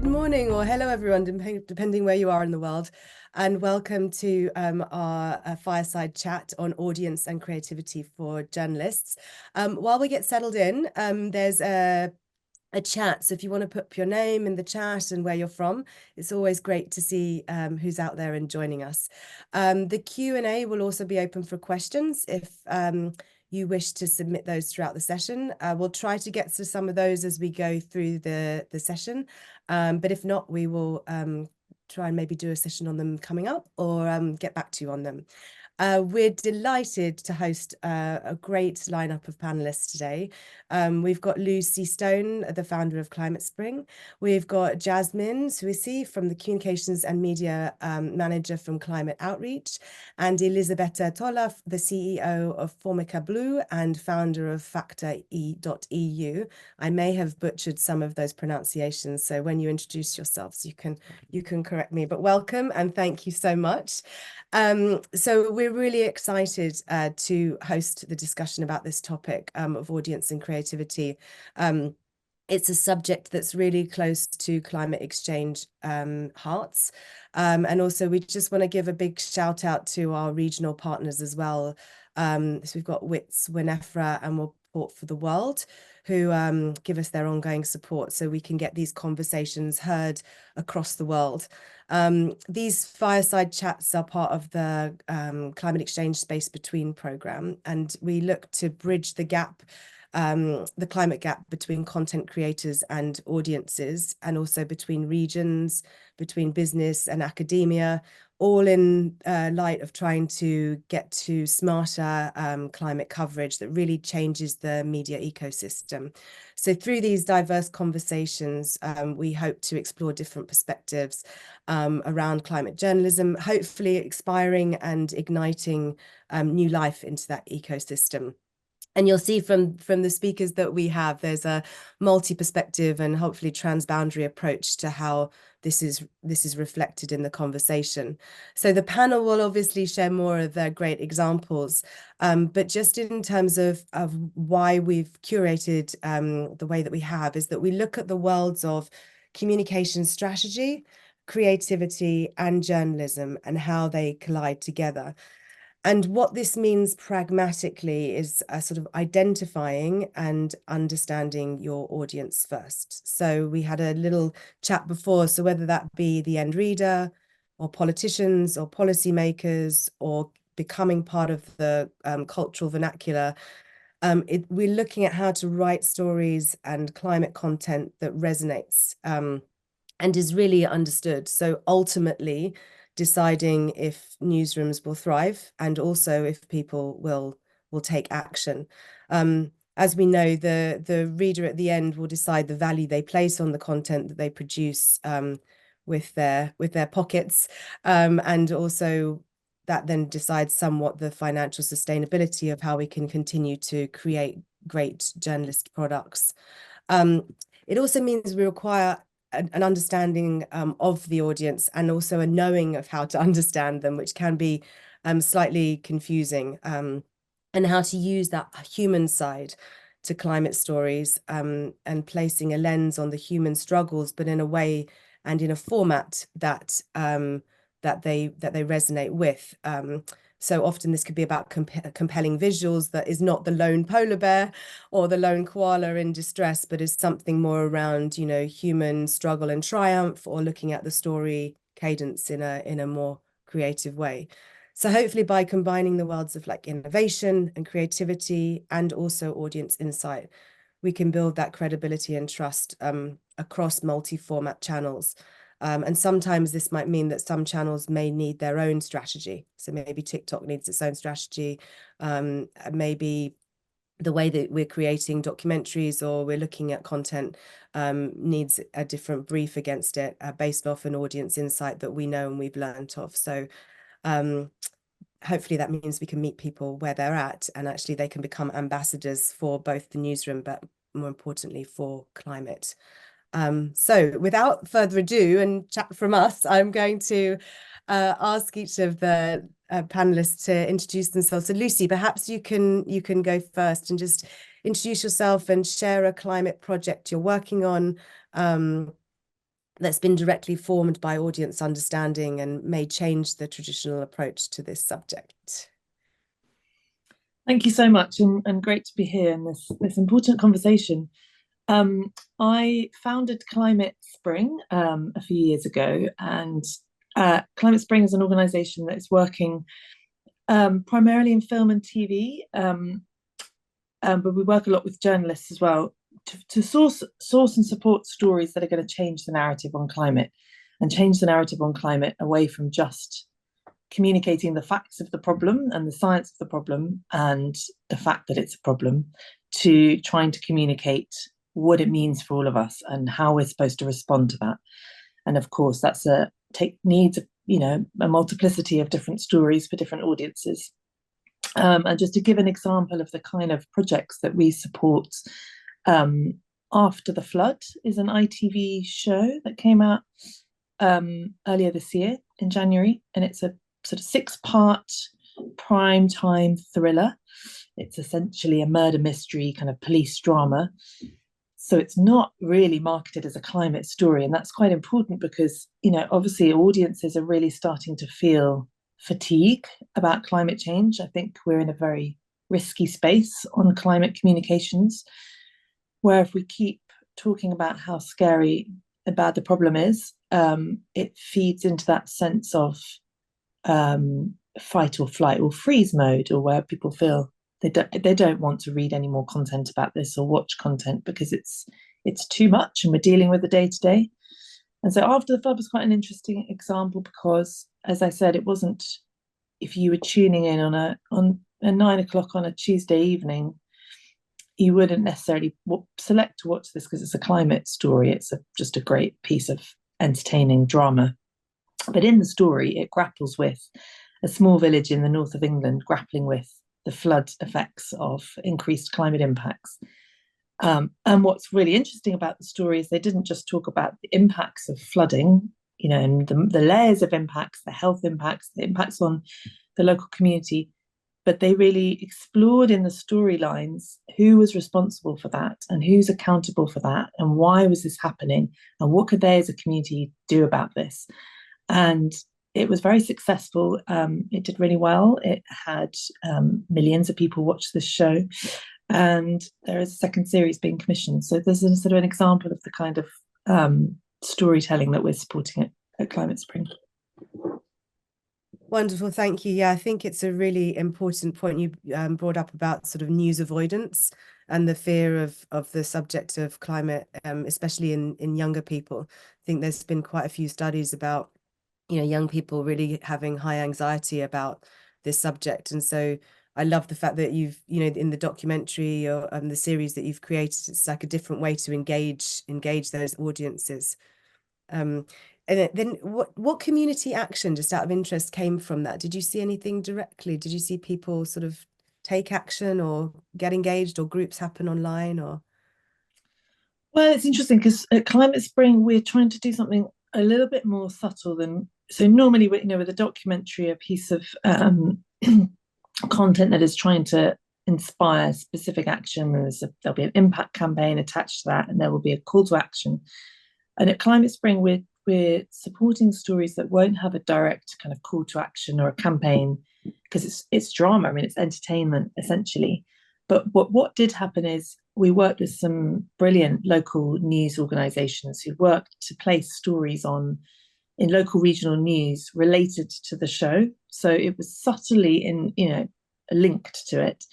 Good morning or hello everyone, depending where you are in the world, and welcome to our fireside chat on audience and creativity for journalists. While we get settled in, there's a chat, so if you want to put your name in the chat and where you're from, it's always great to see who's out there and joining us. The Q&A will also be open for questions if you wish to submit those throughout the session. We'll try to get to some of those as we go through the session, but if not, we will try and maybe do a session on them coming up or get back to you on them. We're delighted to host a great lineup of panelists today. We've got Lucy Stone, the founder of Climate Spring. We've got Jasmine Suisi from the Communications and Media Manager from Climate Outreach, and Elisabetta Tola, the CEO of formicablu and founder of factor.eu. I may have butchered some of those pronunciations, so when you introduce yourselves, you can correct me, but welcome and thank you so much. So we're really excited to host the discussion about this topic of audience and creativity. It's a subject that's really close to climateXchange hearts. And also we just want to give a big shout out to our regional partners as well. So we've got WITS, Winefra and Report for the World, who give us their ongoing support so we can get these conversations heard across the world. These fireside chats are part of the climateXchange Space Between program, and we look to bridge the gap, the climate gap between content creators and audiences, and also between regions, between business and academia, all in light of trying to get to smarter climate coverage that really changes the media ecosystem. So through these diverse conversations, we hope to explore different perspectives around climate journalism, hopefully inspiring and igniting new life into that ecosystem. And you'll see from the speakers that we have, there's a multi-perspective and hopefully transboundary approach to how this is reflected in the conversation. So the panel will obviously share more of their great examples, but just in terms of why we've curated the way that we have, is that we look at the worlds of communication strategy, creativity, and journalism and how they collide together. And what this means pragmatically is sort of identifying and understanding your audience first. So we had a little chat before, so whether that be the end reader or politicians or policymakers or becoming part of the cultural vernacular, we're looking at how to write stories and climate content that resonates and is really understood. So ultimately, deciding if newsrooms will thrive and also if people will take action. As we know, the reader at the end will decide the value they place on the content that they produce with their pockets, and also that then decides somewhat the financial sustainability of how we can continue to create great journalist products. It also means we require an understanding of the audience and also a knowing of how to understand them, which can be slightly confusing, and how to use that human side to climate stories, and placing a lens on the human struggles, but in a way and in a format that they resonate with. So often this could be about compelling visuals that is not the lone polar bear or the lone koala in distress, but is something more around, you know, human struggle and triumph, or looking at the story cadence in a more creative way. So hopefully by combining the worlds of like innovation and creativity and also audience insight, we can build that credibility and trust across multi-format channels. And sometimes this might mean that some channels may need their own strategy. So maybe TikTok needs its own strategy. Maybe the way that we're creating documentaries or we're looking at content needs a different brief against it, based off an audience insight that we know and we've learned of. So hopefully that means we can meet people where they're at, and actually they can become ambassadors for both the newsroom, but more importantly for climate. So without further ado and chat from us, I'm going to ask each of the panelists to introduce themselves. So Lucy, perhaps you can go first and just introduce yourself and share a climate project you're working on, that's been directly formed by audience understanding and may change the traditional approach to this subject? Thank you so much, and great to be here in this important conversation. I founded Climate Spring a few years ago, and Climate Spring is an organisation that is working primarily in film and TV, but we work a lot with journalists as well to source and support stories that are going to change the narrative on climate, and change the narrative on climate away from just communicating the facts of the problem and the science of the problem and the fact that it's a problem, to trying to communicate what it means for all of us and how we're supposed to respond to that. And of course, that's needs a multiplicity of different stories for different audiences. And just to give an example of the kind of projects that we support, After the Flood is an ITV show that came out earlier this year in January, and it's a sort of 6-part prime time thriller. It's essentially a murder mystery, kind of police drama. So it's not really marketed as a climate story, and that's quite important because, obviously audiences are really starting to feel fatigue about climate change. I think we're in a very risky space on climate communications, where if we keep talking about how scary and bad the problem is, it feeds into that sense of fight or flight or freeze mode, or where people feel they don't want to read any more content about this or watch content because it's too much, and we're dealing with the day-to-day. And so After the Flood was quite an interesting example because, as I said, it wasn't, if you were tuning in on a 9 o'clock on a Tuesday evening, you wouldn't necessarily select to watch this because it's a climate story. It's just a great piece of entertaining drama. But in the story, it grapples with a small village in the north of England grappling with the flood effects of increased climate impacts. And what's really interesting about the story is they didn't just talk about the impacts of flooding, and the layers of impacts, the health impacts, the impacts on the local community, but they really explored in the storylines who was responsible for that and who's accountable for that and why was this happening and what could they as a community do about this. And it was very successful. It did really well. It had millions of people watch this show, and there is a second series being commissioned. So there's a sort of an example of the kind of storytelling that we're supporting at Climate Spring. Wonderful, thank you. Yeah, I think it's a really important point you brought up about sort of news avoidance and the fear of the subject of climate, especially in younger people. I think there's been quite a few studies about young people really having high anxiety about this subject. And so I love the fact that you've, in the documentary or the series that you've created, it's like a different way to engage those audiences. And then what community action, just out of interest, came from that? Did you see anything directly? Did you see people sort of take action or get engaged, or groups happen online, or? Well, it's interesting because at Climate Spring, we're trying to do something a little bit more subtle than, so normally, with a documentary, a piece of content that is trying to inspire specific action, there'll be an impact campaign attached to that, and there will be a call to action. And at Climate Spring, we're supporting stories that won't have a direct kind of call to action or a campaign, because it's drama. I mean, it's entertainment essentially. But what did happen is we worked with some brilliant local news organisations who worked to place stories in local regional news related to the show. So it was subtly linked to it.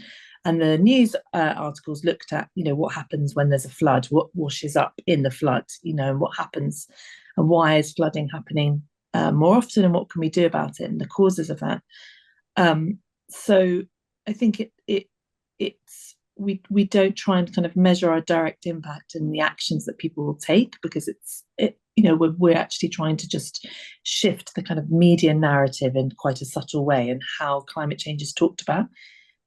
And the news articles looked at, what happens when there's a flood, what washes up in the flood, and what happens and why is flooding happening more often, and what can we do about it and the causes of that. So I think we don't try and kind of measure our direct impact in the actions that people will take, because we're actually trying to just shift the kind of media narrative in quite a subtle way and how climate change is talked about.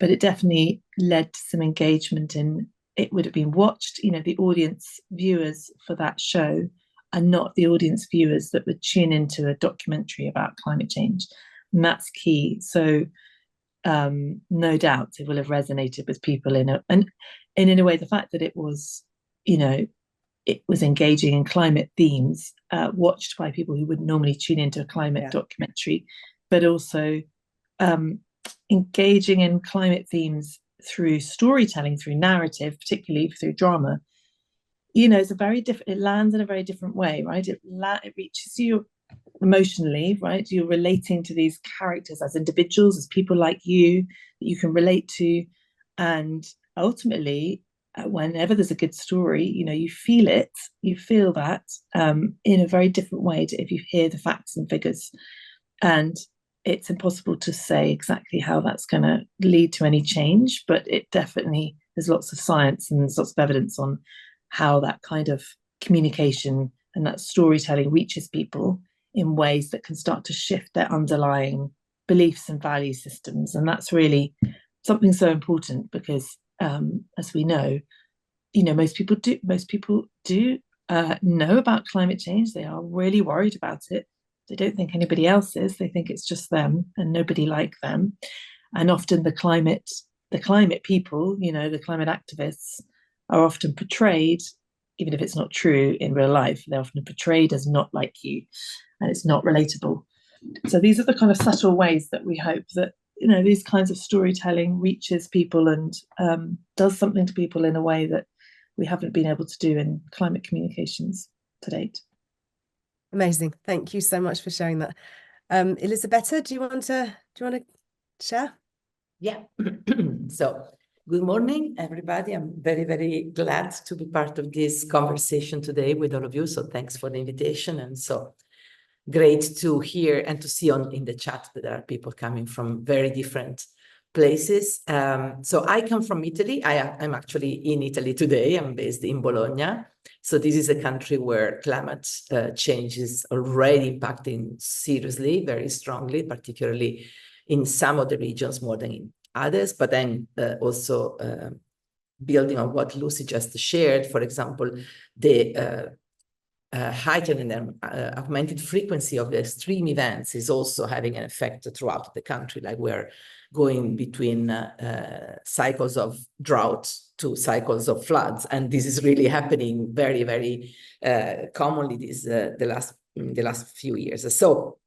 But it definitely led to some engagement in it. Would have been watched, the audience viewers for that show are not the audience viewers that would tune into a documentary about climate change. And that's key. So no doubt it will have resonated with people in a way, the fact that it was, it was engaging in climate themes, watched by people who would normally tune into a climate documentary, but also engaging in climate themes through storytelling, through narrative, particularly through drama. You know, it's a very different, it lands in a very different way, right? It reaches you emotionally, right? You're relating to these characters as individuals, as people like you that you can relate to. And ultimately, whenever there's a good story, you know, you feel it, you feel that in a very different way to if you hear the facts and figures. And it's impossible to say exactly how that's going to lead to any change, but it definitely, there's lots of science and there's lots of evidence on how that kind of communication and that storytelling reaches people in ways that can start to shift their underlying beliefs and value systems. And that's really something so important because, as we know, you know, most people do know about climate change. They are really worried about it. They don't think anybody else is. They think it's just them and nobody like them. And often the climate people, you know, the climate activists are often portrayed, even if it's not true in real life, they're often portrayed as not like you, and it's not relatable. So these are the kind of subtle ways that we hope that, you know, these kinds of storytelling reaches people and does something to people in a way that we haven't been able to do in climate communications to date. Amazing. Thank you so much for sharing that. Elisabetta, do you want to share? Yeah. So good morning, everybody. I'm very, very glad to be part of this conversation today with all of you. So thanks for the invitation. And so great to hear and to see in the chat that there are people coming from very different places. So I come from Italy. I'm actually in Italy today. I'm based in Bologna. So this is a country where climate change is already impacting seriously, very strongly, particularly in some of the regions more than in others, but then also building on what Lucy just shared, for example, the heightened and augmented frequency of the extreme events is also having an effect throughout the country. Like we're going between cycles of drought to cycles of floods, and this is really happening very, very commonly the last few years. So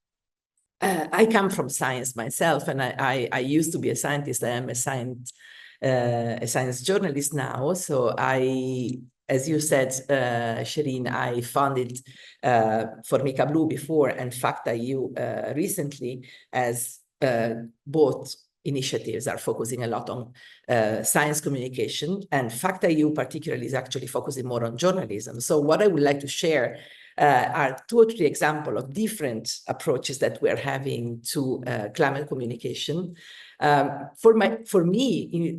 I come from science myself, and I used to be a scientist. I am a science journalist now. So as you said, Shereen, I founded formicablu before and FactIU recently, as both initiatives are focusing a lot on science communication, and FactIU particularly is actually focusing more on journalism. So what I would like to share are 2 or 3 examples of different approaches that we're having to climate communication. For me,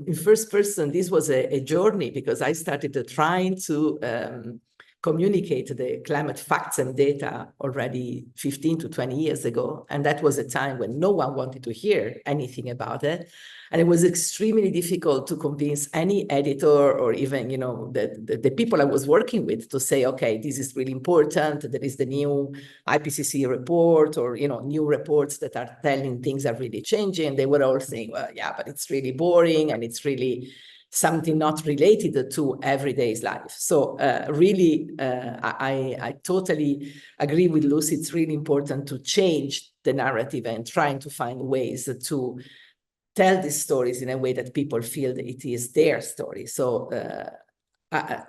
in first person, this was a journey, because I started trying to communicate the climate facts and data already 15 to 20 years ago. And that was a time when no one wanted to hear anything about it. And it was extremely difficult to convince any editor or even, you know, the people I was working with to say, okay, this is really important. There is the new IPCC report, or, you know, new reports that are telling things are really changing. They were all saying, well, yeah, but it's really boring and it's really something not related to everyday's life. So really, I totally agree with Lucy. It's really important to change the narrative and trying to find ways to tell these stories in a way that people feel that it is their story. So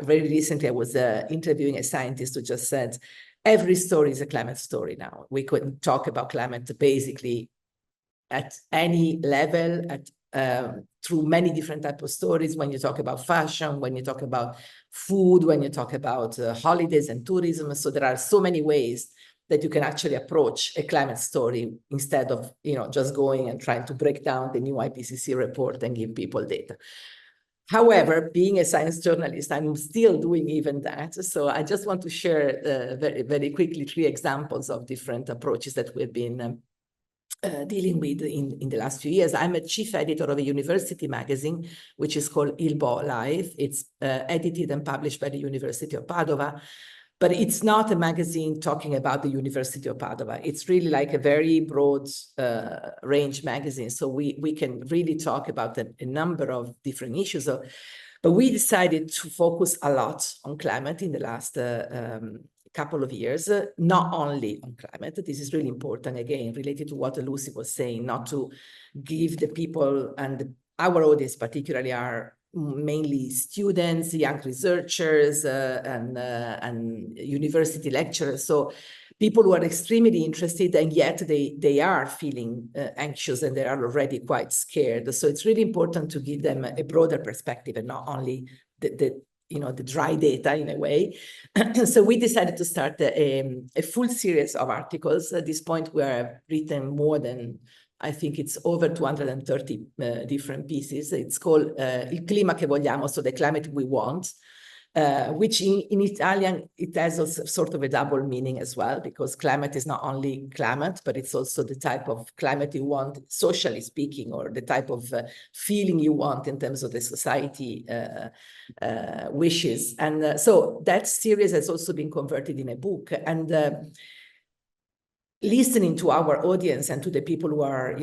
very recently, I was interviewing a scientist who just said, every story is a climate story now. We could talk about climate basically at any level, through many different types of stories. When you talk about fashion, when you talk about food, when you talk about holidays and tourism. So there are so many ways that you can actually approach a climate story instead of, you know, just going and trying to break down the new IPCC report and give people data. However, being a science journalist, I'm still doing even that. So I just want to share very, very quickly 3 examples of different approaches that we've been dealing with in the last few years. I'm a chief editor of a university magazine, which is called Il Bo Life. It's edited and published by the University of Padova. But it's not a magazine talking about the University of Padova. It's really like a very broad range magazine. So we can really talk about a number of different issues. So But we decided to focus a lot on climate in the last couple of years, not only on climate. This is really important, again, related to what Lucy was saying, not to give the people, and our audience particularly are mainly students, young researchers, and university lecturers. So people who are extremely interested, and yet they are feeling anxious, and they are already quite scared. So it's really important to give them a broader perspective and not only the dry data in a way. So we decided to start a full series of articles. At this point, we have written more than, I think it's over 230 different pieces. It's called Il clima che vogliamo, so the climate we want, which in Italian, it has also sort of a double meaning as well, because climate is not only climate, but it's also the type of climate you want, socially speaking, or the type of feeling you want in terms of the society wishes. And so that series has also been converted in a book. And listening to our audience and to the people who are,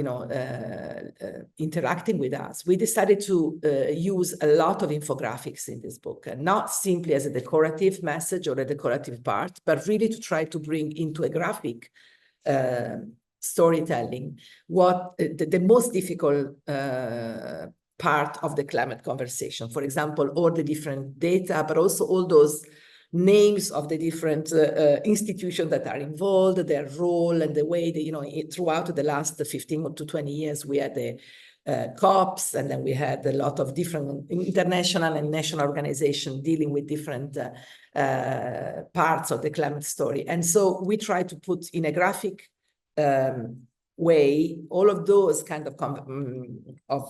interacting with us, we decided to use a lot of infographics in this book, and not simply as a decorative message or a decorative part, but really to try to bring into a graphic storytelling what the most difficult part of the climate conversation. For example, all the different data, but also all those names of the different institutions that are involved, their role, and the way that, throughout the last 15 to 20 years, we had the COPs, and then we had a lot of different international and national organizations dealing with different parts of the climate story. And so we try to put in a graphic way all of those kind of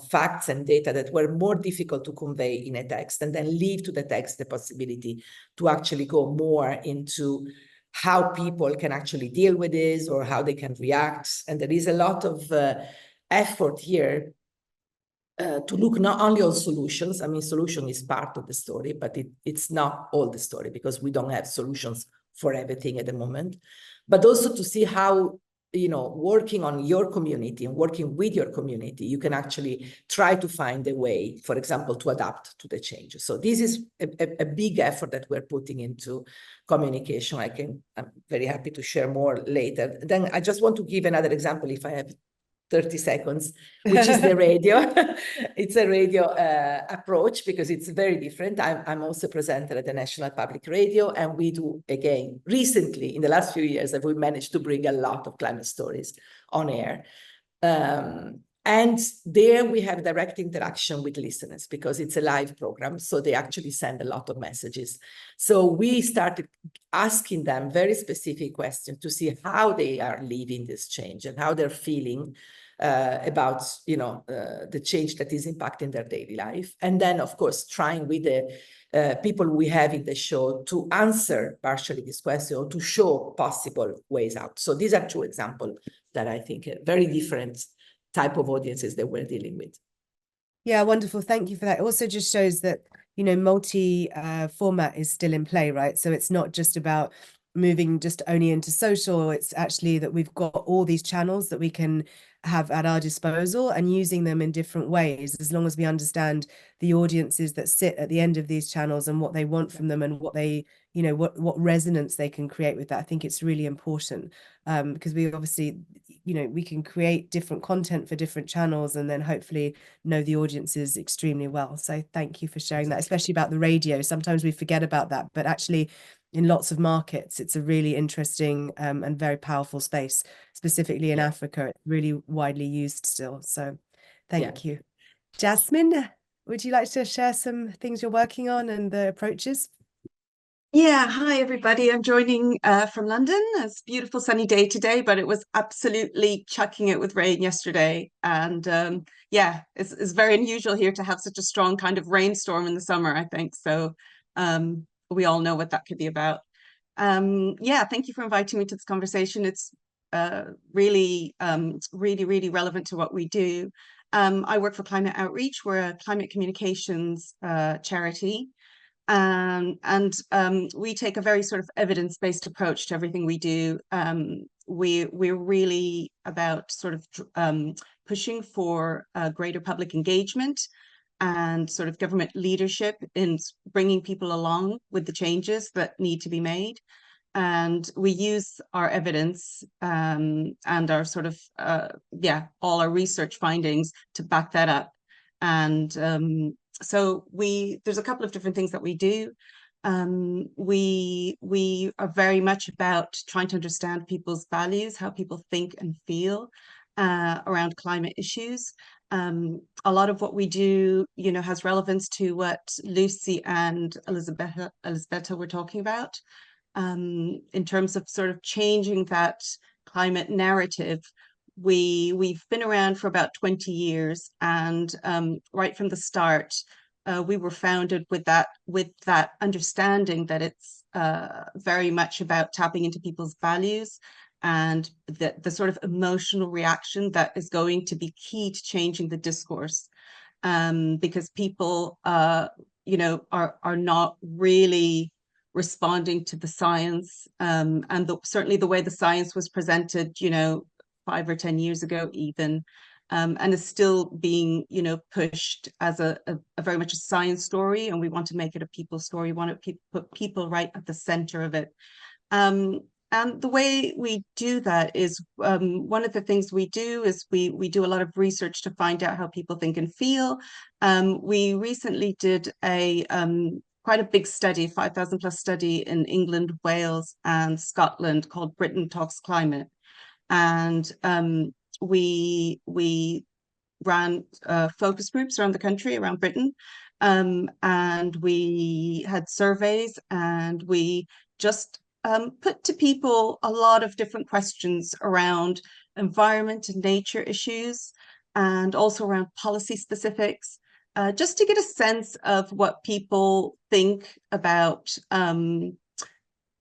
facts and data that were more difficult to convey in a text, and then leave to the text the possibility to actually go more into how people can actually deal with this, or how they can react. And there is a lot of effort here to look not only on solutions. I mean, solution is part of the story, but it's not all the story, because we don't have solutions for everything at the moment, but also to see how, working on your community and working with your community, you can actually try to find a way, for example, to adapt to the change. So this is a big effort that we're putting into communication. I'm very happy to share more later. Then I just want to give another example, if I have 30 seconds, which is the radio. It's a radio approach, because it's very different. I'm also presenter at the National Public Radio, and we do, again, recently, in the last few years, we managed to bring a lot of climate stories on air. And there we have direct interaction with listeners, because it's a live program, so they actually send a lot of messages. So we started asking them very specific questions to see how they are living this change and how they're feeling about the change that is impacting their daily life. And then, of course, trying with the people we have in the show to answer partially this question, or to show possible ways out. So these are two examples that I think are very different type of audiences that we're dealing with. Yeah, wonderful. Thank you for that. It also just shows that, multi format is still in play, right? So it's not just about moving just only into social. It's actually that we've got all these channels that we can have at our disposal, and using them in different ways, as long as we understand the audiences that sit at the end of these channels and what they want from them, and what they, what resonance they can create with that. I think it's really important, because we obviously, we can create different content for different channels, and then hopefully know the audiences extremely well. So thank you for sharing that, especially about the radio. Sometimes we forget about that, but actually in lots of markets, it's a really interesting and very powerful space, specifically in Africa. It's really widely used still. So thank you. Jasmine, would you like to share some things you're working on and the approaches? Yeah, hi everybody. I'm joining from London. It's a beautiful sunny day today, but it was absolutely chucking it with rain yesterday. And it's very unusual here to have such a strong kind of rainstorm in the summer, I think. So we all know what that could be about. Thank you for inviting me to this conversation. It's really relevant to what we do. I work for Climate Outreach. We're a climate communications charity. And we take a very sort of evidence-based approach to everything we do. We're really about sort of pushing for greater public engagement and sort of government leadership in bringing people along with the changes that need to be made. And we use our evidence and our sort of, all our research findings to back that up. And so there's a couple of different things that we do. We are very much about trying to understand people's values, how people think and feel around climate issues. A lot of what we do, has relevance to what Lucy and Elisabetta were talking about. In terms of sort of changing that climate narrative, we've been around for about 20 years, and right from the start, we were founded with that understanding that it's very much about tapping into people's values and the sort of emotional reaction that is going to be key to changing the discourse, because people, are not really responding to the science, and certainly the way the science was presented, 5 or 10 years ago even, and is still being, pushed as a very much a science story, and we want to make it a people story. We want to put people right at the center of it. And the way we do that is, one of the things we do is we do a lot of research to find out how people think and feel. We recently did quite a big study, 5,000 plus study in England, Wales, and Scotland called Britain Talks Climate. And we ran focus groups around the country, around Britain, and we had surveys, and we just put to people a lot of different questions around environment and nature issues, and also around policy specifics, just to get a sense of what people think about,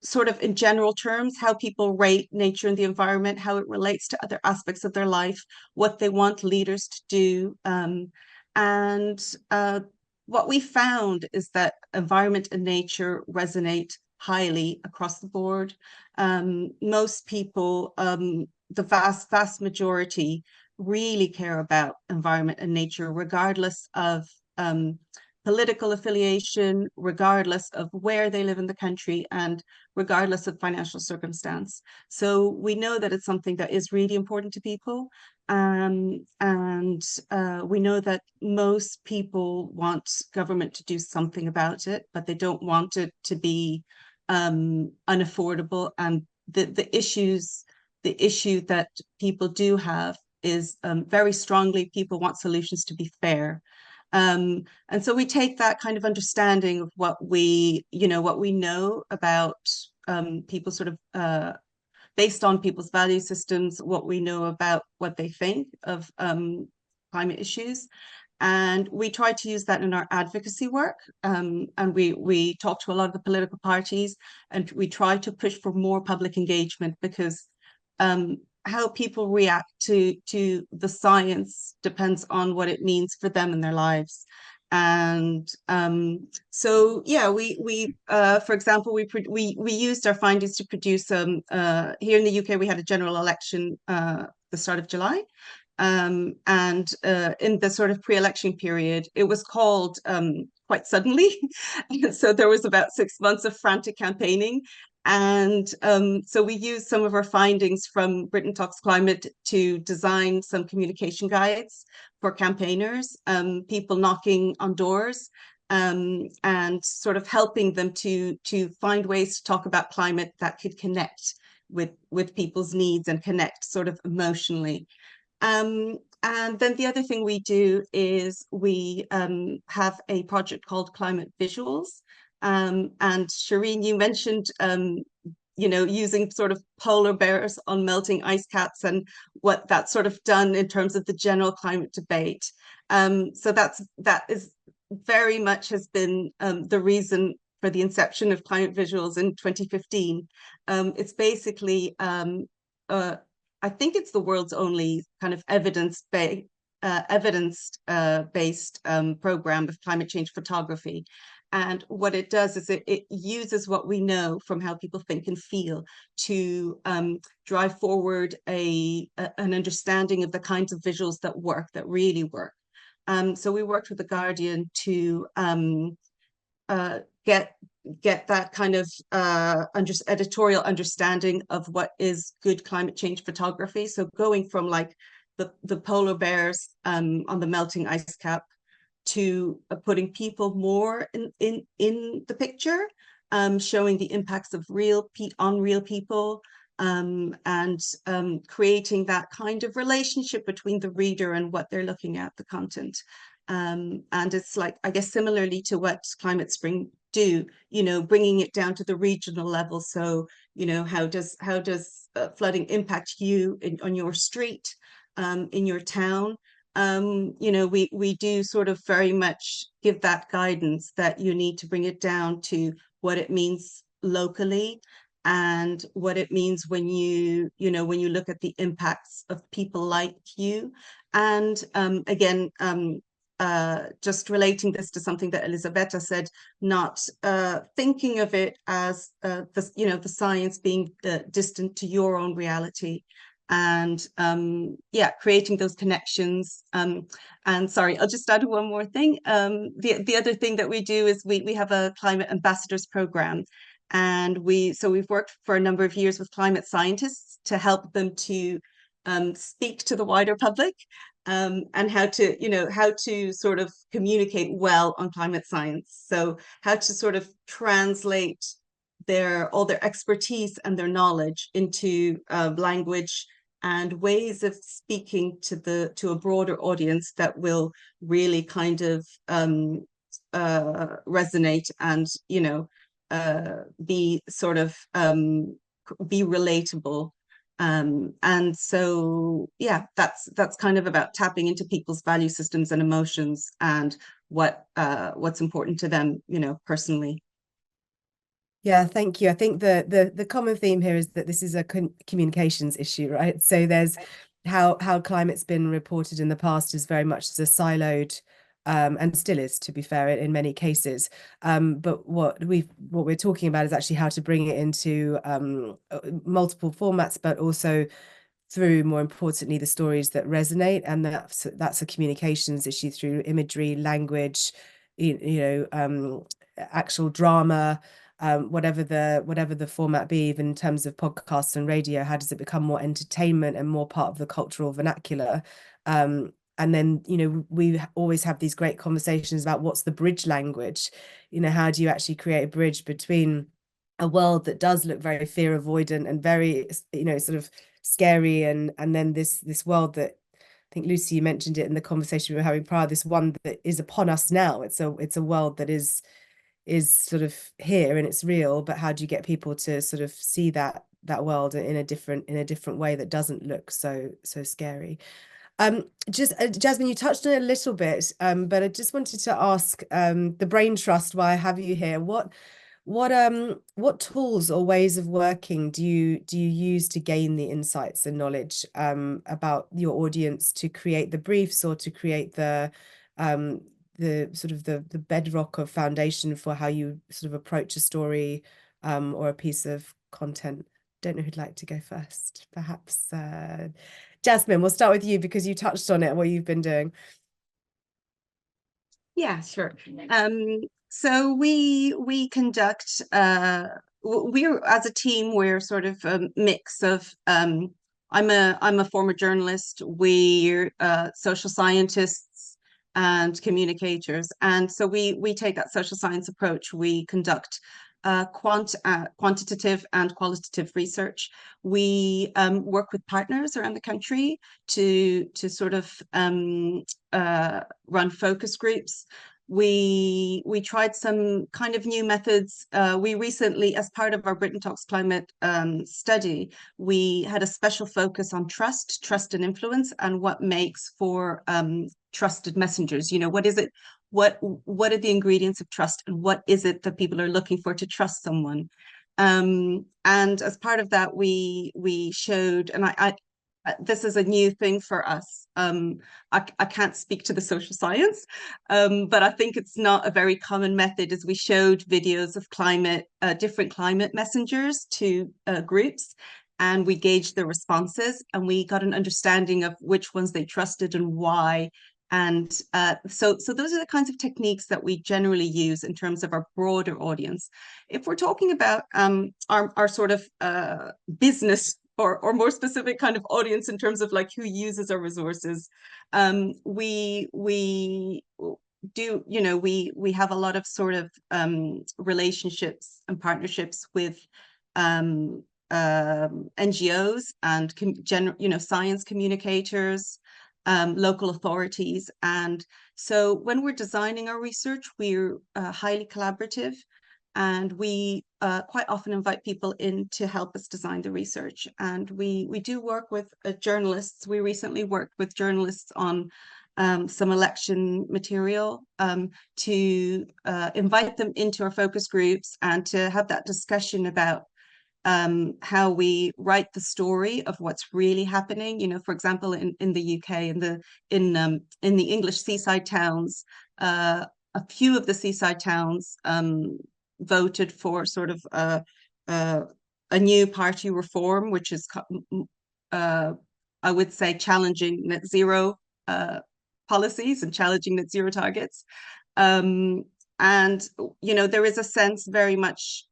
sort of in general terms, how people rate nature and the environment, how it relates to other aspects of their life, what they want leaders to do. And what we found is that environment and nature resonate highly across the board. Most people, the vast majority, really care about environment and nature, regardless of political affiliation, regardless of where they live in the country, and regardless of financial circumstance. So we know that it's something that is really important to people. And we know that most people want government to do something about it, but they don't want it to be unaffordable. And the issue that people do have is very strongly, people want solutions to be fair. And so we take that kind of understanding of what we know about people, sort of based on people's value systems, what we know about what they think of climate issues. And we try to use that in our advocacy work. And we talk to a lot of the political parties, and we try to push for more public engagement, because how people react to the science depends on what it means for them in their lives. And so yeah, we for example, we used our findings to produce here in the UK, we had a general election the start of July. And in the sort of pre-election period, it was called quite suddenly. So there was about 6 months of frantic campaigning. And so we used some of our findings from Britain Talks Climate to design some communication guides for campaigners, people knocking on doors, and sort of helping them to find ways to talk about climate that could connect with people's needs and connect sort of emotionally. And then the other thing we do is we have a project called Climate Visuals. And Shereen, you mentioned, using sort of polar bears on melting ice caps and what that's sort of done in terms of the general climate debate. So that is very much has been the reason for the inception of Climate Visuals in 2015. It's basically, I think it's the world's only kind of evidence-based program of climate change photography. And what it does is it uses what we know from how people think and feel to drive forward an understanding of the kinds of visuals that work, that really work. So we worked with The Guardian to get that kind of editorial understanding of what is good climate change photography. So going from like the polar bears on the melting ice cap to putting people more in the picture, showing the impacts of real people, and creating that kind of relationship between the reader and what they're looking at, the content. And it's like, I guess, similarly to what Climate Spring do, you know, bringing it down to the regional level. So, you know, how does flooding impact you on your street, in your town? You know, we do sort of very much give that guidance that you need to bring it down to what it means locally, and what it means when you look at the impacts of people like you. And again, just relating this to something that Elisabetta said, not thinking of it as the science being distant to your own reality, and yeah, creating those connections. And sorry, I'll just add one more thing. The other thing that we do is we have a climate ambassadors program, and we've worked for a number of years with climate scientists to help them to speak to the wider public, and how to sort of communicate well on climate science. So how to sort of translate all their expertise and their knowledge into language and ways of speaking to a broader audience that will really kind of resonate and, you know, be sort of be relatable. And so, yeah, that's kind of about tapping into people's value systems and emotions, and what's important to them, you know, personally. Yeah, thank you. I think the common theme here is that this is a communications issue, right? So there's how climate's been reported in the past is very much as a siloed, and still is, to be fair, in many cases. But what we're talking about is actually how to bring it into multiple formats, but also through, more importantly, the stories that resonate, and that's a communications issue through imagery, language, you know, actual drama. Whatever the format be, even in terms of podcasts and radio, how does it become more entertainment and more part of the cultural vernacular? And then, you know, we always have these great conversations about what's the bridge language. You know, how do you actually create a bridge between a world that does look very fear avoidant and very, you know, sort of scary, and then this world that, I think, Lucy, you mentioned it in the conversation we were having prior, this one that is upon us now. It's a world that is sort of here and it's real, but how do you get people to sort of see that world in a different way that doesn't look so scary? Just Jasmine, you touched on it a little bit, but I just wanted to ask the Brain Trust, why I have you here, what tools or ways of working do you use to gain the insights and knowledge about your audience, to create the briefs or to create the sort of the bedrock of foundation for how you sort of approach a story or a piece of content? Don't know who'd like to go first. Perhaps Jasmine, we'll start with you because you touched on it, what you've been doing. Yeah, sure. So we conduct, we're, as a team, we're sort of a mix of, I'm a former journalist, we're social scientists and communicators. And so we take that social science approach. We conduct quantitative and qualitative research. We work with partners around the country to sort of run focus groups. We tried some kind of new methods. We recently, as part of our Britain Talks Climate study, we had a special focus on trust and influence, and what makes for trusted messengers. You know, what is it? What are the ingredients of trust, and what is it that people are looking for to trust someone? And as part of that, we showed, and I this is a new thing for us. I can't speak to the social science, but I think it's not a very common method, as we showed videos of different climate messengers to groups, and we gauged their responses, and we got an understanding of which ones they trusted and why. And so those are the kinds of techniques that we generally use in terms of our broader audience. If we're talking about our sort of business or more specific kind of audience in terms of like who uses our resources, we do, you know, we have a lot of sort of relationships and partnerships with NGOs and science communicators, local authorities. And so when we're designing our research, we're highly collaborative, and we quite often invite people in to help us design the research. And we do work with journalists. We recently worked with journalists on some election material to invite them into our focus groups and to have that discussion about how we write the story of what's really happening. You know, for example, in the UK, in the English seaside towns, a few of the seaside towns voted for sort of a new party reform, which is I would say challenging net zero policies and challenging net zero targets. And you know, there is a sense very much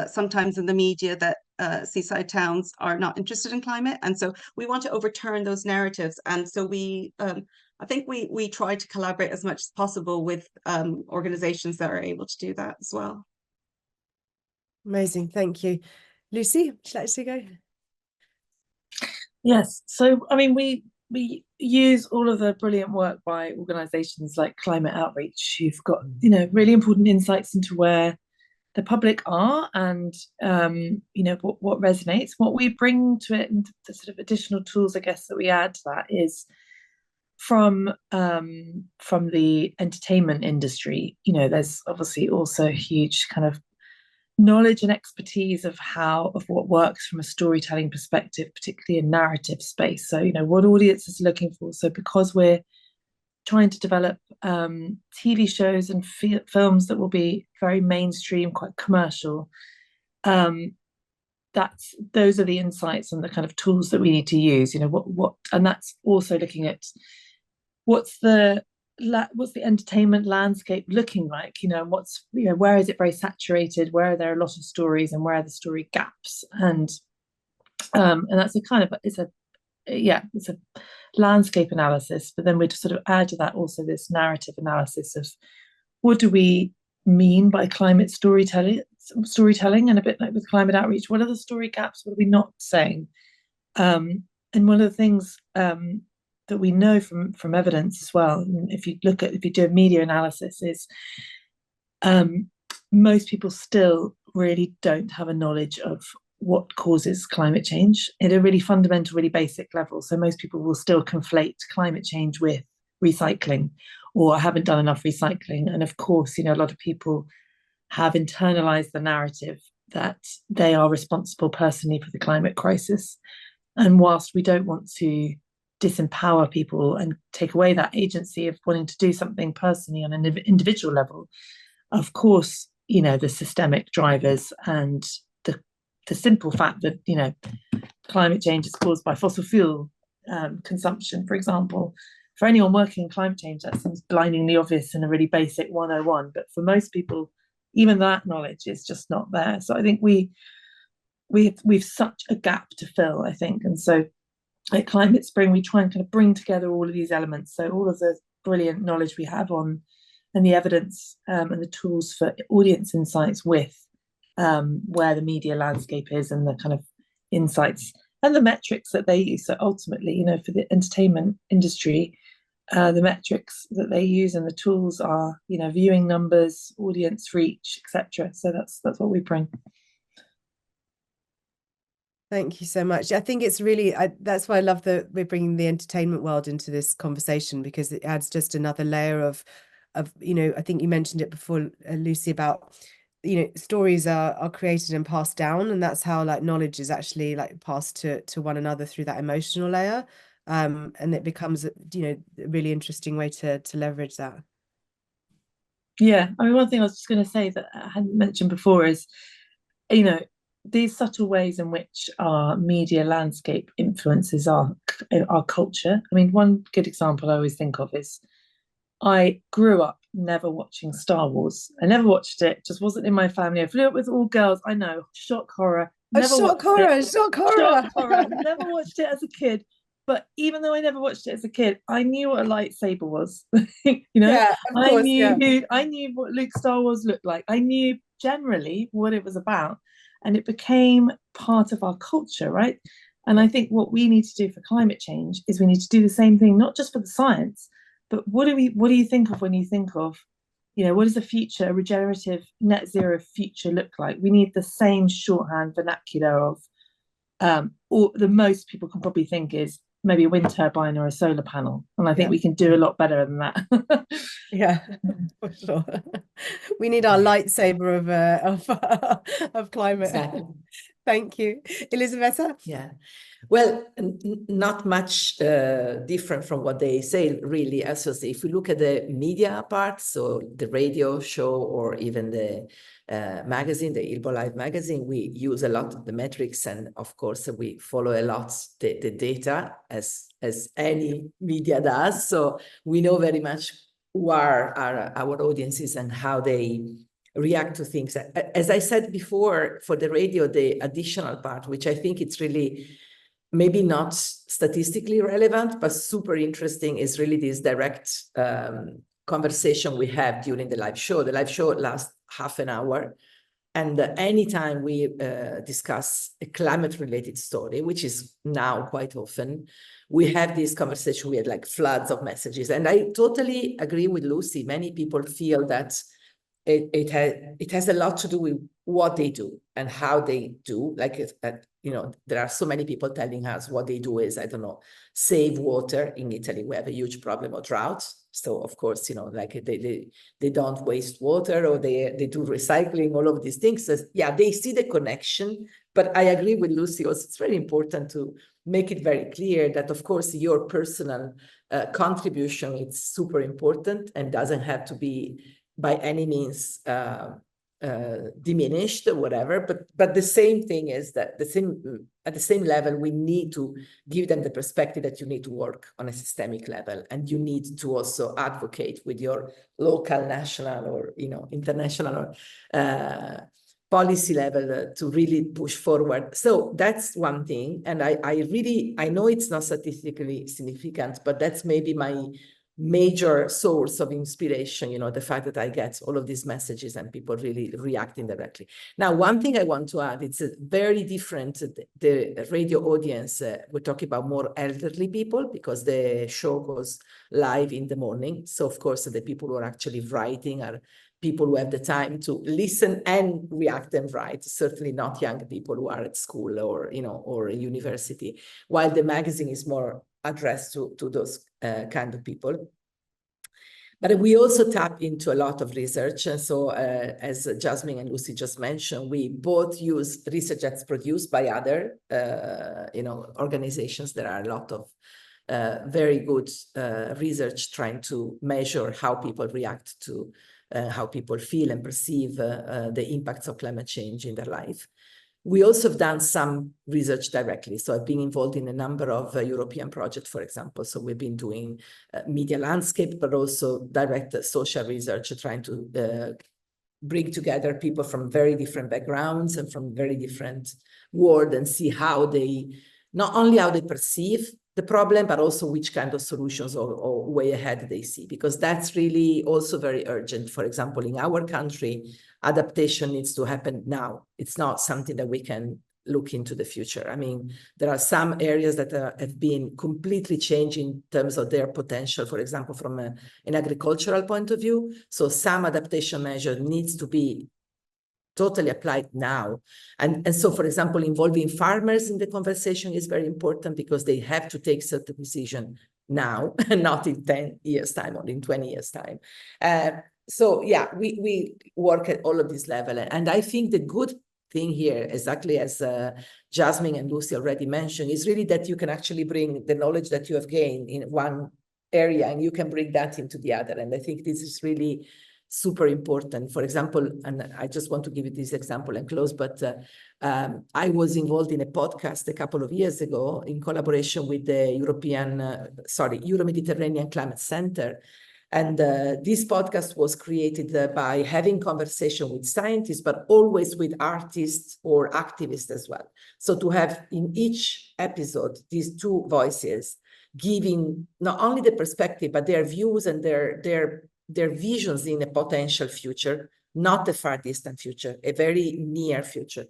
sometimes in the media that seaside towns are not interested in climate, and so we want to overturn those narratives. And so we I think we try to collaborate as much as possible with organizations that are able to do that as well. Amazing, thank you. Lucy, would you like to go? Yes, so I mean, we use all of the brilliant work by organizations like Climate Outreach, who've got, you know, really important insights into where the public are and you know, what resonates. What we bring to it, and the sort of additional tools, I guess, that we add to that is from the entertainment industry. You know, there's obviously also a huge kind of knowledge and expertise of what works from a storytelling perspective, particularly in narrative space. So, you know, what audiences are looking for. So because we're trying to develop TV shows and films that will be very mainstream, quite commercial, those are the insights and the kind of tools that we need to use. You know, and that's also looking at what's the entertainment landscape looking like, you know, where is it very saturated, where are there a lot of stories, and where are the story gaps, and that's a kind of it's a landscape analysis. But then we sort of add to that also this narrative analysis of what do we mean by climate storytelling, and a bit like with Climate Outreach, what are the story gaps, what are we not saying? And one of the things that we know from evidence as well, if you do a media analysis, is most people still really don't have a knowledge of what causes climate change at a really fundamental, really basic level. So most people will still conflate climate change with recycling, or I haven't done enough recycling. And of course, you know, a lot of people have internalized the narrative that they are responsible personally for the climate crisis. And whilst we don't want to disempower people and take away that agency of wanting to do something personally on an individual level, of course, you know, the systemic drivers and the simple fact that, you know, climate change is caused by fossil fuel consumption, for example. For anyone working in climate change, that seems blindingly obvious in a really basic 101, but for most people, even that knowledge is just not there. So I think we've such a gap to fill, I think. And so at Climate Spring, we try and kind of bring together all of these elements. So all of the brilliant knowledge we have on, and the evidence and the tools for audience insights with where the media landscape is, and the kind of insights and the metrics that they use. So ultimately, you know, for the entertainment industry, the metrics that they use and the tools are, you know, viewing numbers, audience reach, etc. So that's what we bring. Thank you so much. I think it's really, that's why I love that we're bringing the entertainment world into this conversation, because it adds just another layer of, you know, I think you mentioned it before, Lucy, about, you know, stories are created and passed down, and that's how like knowledge is actually like passed to one another through that emotional layer. And it becomes, you know, a really interesting way to leverage that. Yeah, I mean, one thing I was just going to say that I hadn't mentioned before is, you know, these subtle ways in which our media landscape influences our culture. I mean, one good example I always think of is I grew up never watching Star Wars. I never watched it. Just wasn't in my family. I flew up with all girls. I know, shock horror. Never shock watched horror, it. shock horror. Shock horror. Never watched it as a kid. But even though I never watched it as a kid, I knew what a lightsaber was. You know, Yeah, of course, I knew what Luke Star Wars looked like. I knew generally what it was about, and it became part of our culture, right? And I think what we need to do for climate change is we need to do the same thing, not just for the science, but what do you think of when you think of, you know, what does a future, a regenerative net zero future look like? We need the same shorthand vernacular of, or the most people can probably think is maybe a wind turbine or a solar panel. And I think we can do a lot better than that. Yeah, for sure. We need our lightsaber of climate. Exactly. Thank you. Elisabetta? Yeah. Well, not much different from what they say, really. As I say, if we look at the media part, so the radio show or even the magazine, the Ilbo Live magazine, we use a lot of the metrics, and of course we follow a lot the data as any media does. So we know very much who are our audiences and how they react to things. As I said before, for the radio, the additional part, which I think it's really maybe not statistically relevant, but super interesting, is really this direct conversation we have during the live show. The live show lasts half an hour. And anytime we discuss a climate-related story, which is now quite often, we have this conversation. We had like floods of messages. And I totally agree with Lucy. Many people feel that it has a lot to do with what they do and how they do. Like, you know, there are so many people telling us what they do is, I don't know, save water. In Italy, we have a huge problem of drought. So of course, you know, like they don't waste water, or they do recycling, all of these things. So, yeah, they see the connection. But I agree with Lucy also, it's very important to make it very clear that, of course, your personal contribution is super important and doesn't have to be by any means diminished or whatever, but the same thing is that at the same level, we need to give them the perspective that you need to work on a systemic level, and you need to also advocate with your local, national, or, you know, international policy level to really push forward. So that's one thing, and I know it's not statistically significant, but that's maybe my major source of inspiration, you know, the fact that I get all of these messages and people really reacting directly. Now, one thing I want to add, it's a very different, the radio audience, we're talking about more elderly people because the show goes live in the morning. So of course, the people who are actually writing are people who have the time to listen and react and write, certainly not young people who are at school or, you know, or university, while the magazine is more addressed to those kind of people. But we also tap into a lot of research. And so as Jasmine and Lucy just mentioned, we both use research that's produced by other you know, organizations. There are a lot of very good research trying to measure how people react to how people feel and perceive the impacts of climate change in their life. We also have done some research directly. So I've been involved in a number of European projects, for example. So we've been doing media landscape, but also direct social research, trying to bring together people from very different backgrounds and from very different worlds and see how they, not only how they perceive the problem, but also which kind of solutions or way ahead they see, because that's really also very urgent. For example, in our country, adaptation needs to happen now. It's not something that we can look into the future. I mean, there are some areas that have been completely changed in terms of their potential, for example, from an agricultural point of view. So some adaptation measure needs to be totally applied now. And so, for example, involving farmers in the conversation is very important because they have to take certain decision now and not in 10 years time or in 20 years time. So yeah, we work at all of this level. And I think the good thing here, exactly as Jasmine and Lucy already mentioned, is really that you can actually bring the knowledge that you have gained in one area and you can bring that into the other. And I think this is really super important. For example, and I just want to give you this example and close, but I was involved in a podcast a couple of years ago in collaboration with the Euro-Mediterranean Climate Center. And this podcast was created by having conversation with scientists, but always with artists or activists as well. So to have in each episode, these two voices giving not only the perspective, but their views and their visions in a potential future, not a far distant future, a very near future,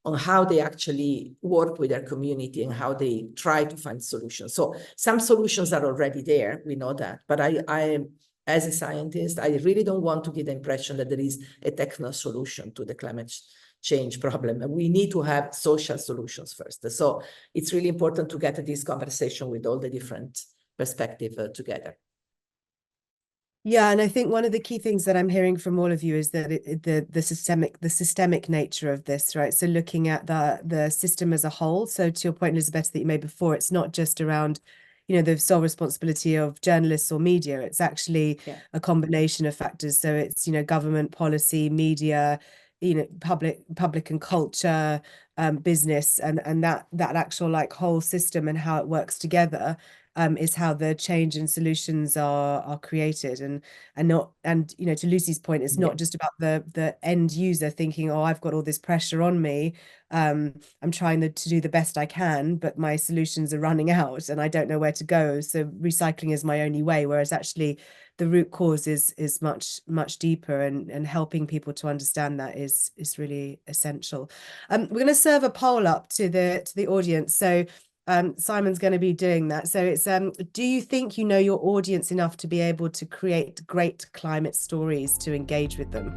on how they actually work with their community and how they try to find solutions. So some solutions are already there, we know that, but I as a scientist, I really don't want to give the impression that there is a techno solution to the climate change problem. And we need to have social solutions first. So it's really important to get this conversation with all the different perspectives together. Yeah, and I think one of the key things that I'm hearing from all of you is that the systemic nature of this, right? So looking at the system as a whole. So to your point, Elisabetta, that you made before, it's not just around, you know, the sole responsibility of journalists or media. It's actually a combination of factors. So it's, you know, government policy, media, you know, public and culture, business, and that actual like whole system and how it works together. Is how the change and solutions are created, and you know, to Lucy's point, it's not just about the end user thinking, oh, I've got all this pressure on me, I'm trying to do the best I can, but my solutions are running out and I don't know where to go, so recycling is my only way. Whereas actually the root cause is much deeper, and helping people to understand that is really essential. We're going to serve a poll up to the audience, so Simon's going to be doing that. So it's do you think you know your audience enough to be able to create great climate stories to engage with them?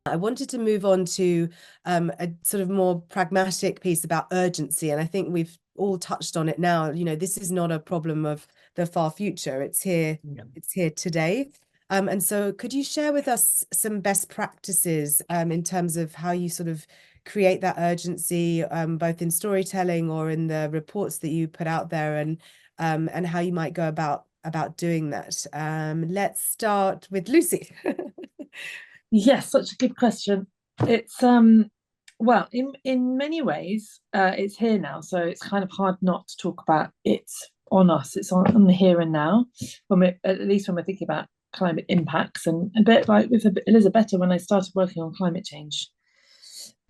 I wanted to move on to a sort of more pragmatic piece about urgency, and I think we've all touched on it now. You know, this is not a problem of the far future. It's here. It's here today. And so could you share with us some best practices in terms of how you sort of create that urgency, both in storytelling or in the reports that you put out there, and how you might go about doing that? Let's start with Lucy. Yes, such a good question. It's well, in many ways, it's here now, so it's kind of hard not to talk about it's on us. It's on the here and now. At least when we're thinking about climate impacts, and a bit like with Elisabetta, when I started working on climate change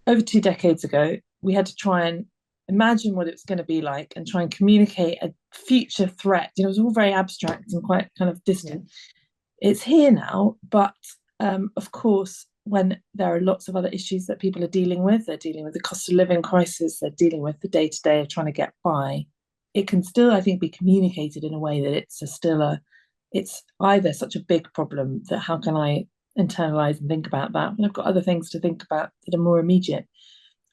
over 2 decades ago, we had to try and imagine what it was going to be like and try and communicate a future threat. You know, it was all very abstract and quite kind of distant. It's here now, but of course, when there are lots of other issues that people are dealing with, they're dealing with the cost of living crisis, they're dealing with the day-to-day of trying to get by, it can still, I think, be communicated in a way that it's either such a big problem that how can I internalize and think about that when I've got other things to think about that are more immediate,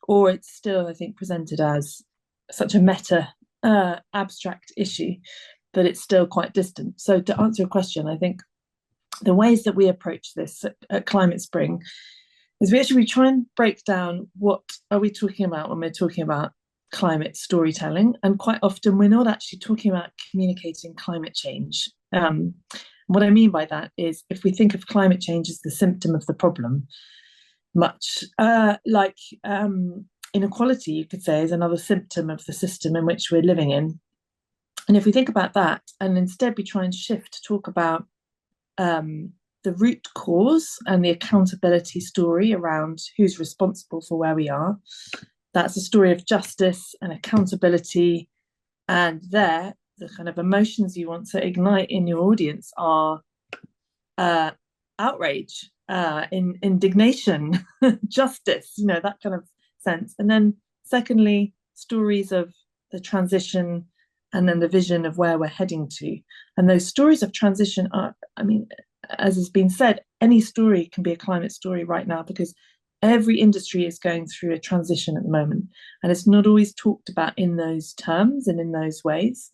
or it's still, I think, presented as such a meta abstract issue that it's still quite distant. So to answer your question, I think the ways that we approach this at Climate Spring is we try and break down what are we talking about when we're talking about climate storytelling, and quite often we're not actually talking about communicating climate change. What I mean by that is, if we think of climate change as the symptom of the problem, much like inequality, you could say, is another symptom of the system in which we're living in. And if we think about that, and instead we try and shift to talk about the root cause and the accountability story around who's responsible for where we are, that's a story of justice and accountability. And there, the kind of emotions you want to ignite in your audience are outrage, indignation, justice, you know, that kind of sense. And then secondly, stories of the transition and then the vision of where we're heading to. And those stories of transition are, I mean, as has been said, any story can be a climate story right now, because every industry is going through a transition at the moment, and it's not always talked about in those terms and in those ways.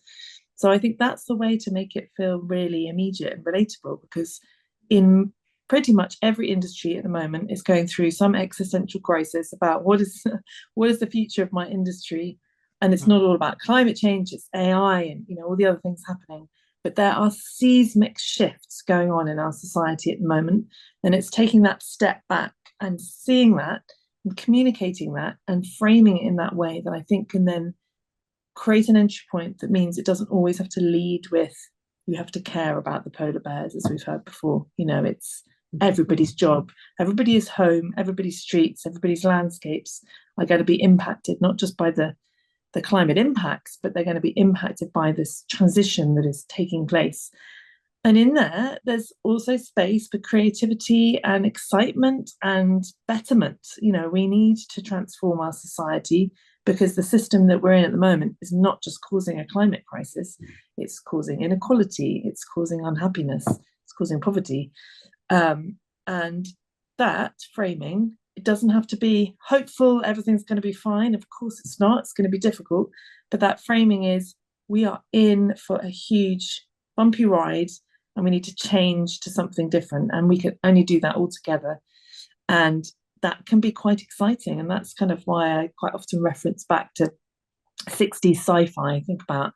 So I think that's the way to make it feel really immediate and relatable, because in pretty much every industry at the moment is going through some existential crisis about what is the future of my industry. And it's not all about climate change, it's AI and, you know, all the other things happening. But there are seismic shifts going on in our society at the moment. And it's taking that step back and seeing that and communicating that and framing it in that way that I think can then create an entry point that means it doesn't always have to lead with, you have to care about the polar bears, as we've heard before. You know, it's everybody's job, everybody's home, everybody's streets, everybody's landscapes are going to be impacted, not just by the climate impacts, but they're going to be impacted by this transition that is taking place. And in there, there's also space for creativity and excitement and betterment. You know, we need to transform our society because the system that we're in at the moment is not just causing a climate crisis, it's causing inequality, it's causing unhappiness, it's causing poverty. And that framing, it doesn't have to be hopeful, everything's going to be fine. Of course it's not, it's going to be difficult. But that framing is, we are in for a huge bumpy ride and we need to change to something different. And we can only do that all together. And that can be quite exciting. And that's kind of why I quite often reference back to 60s sci-fi. I think about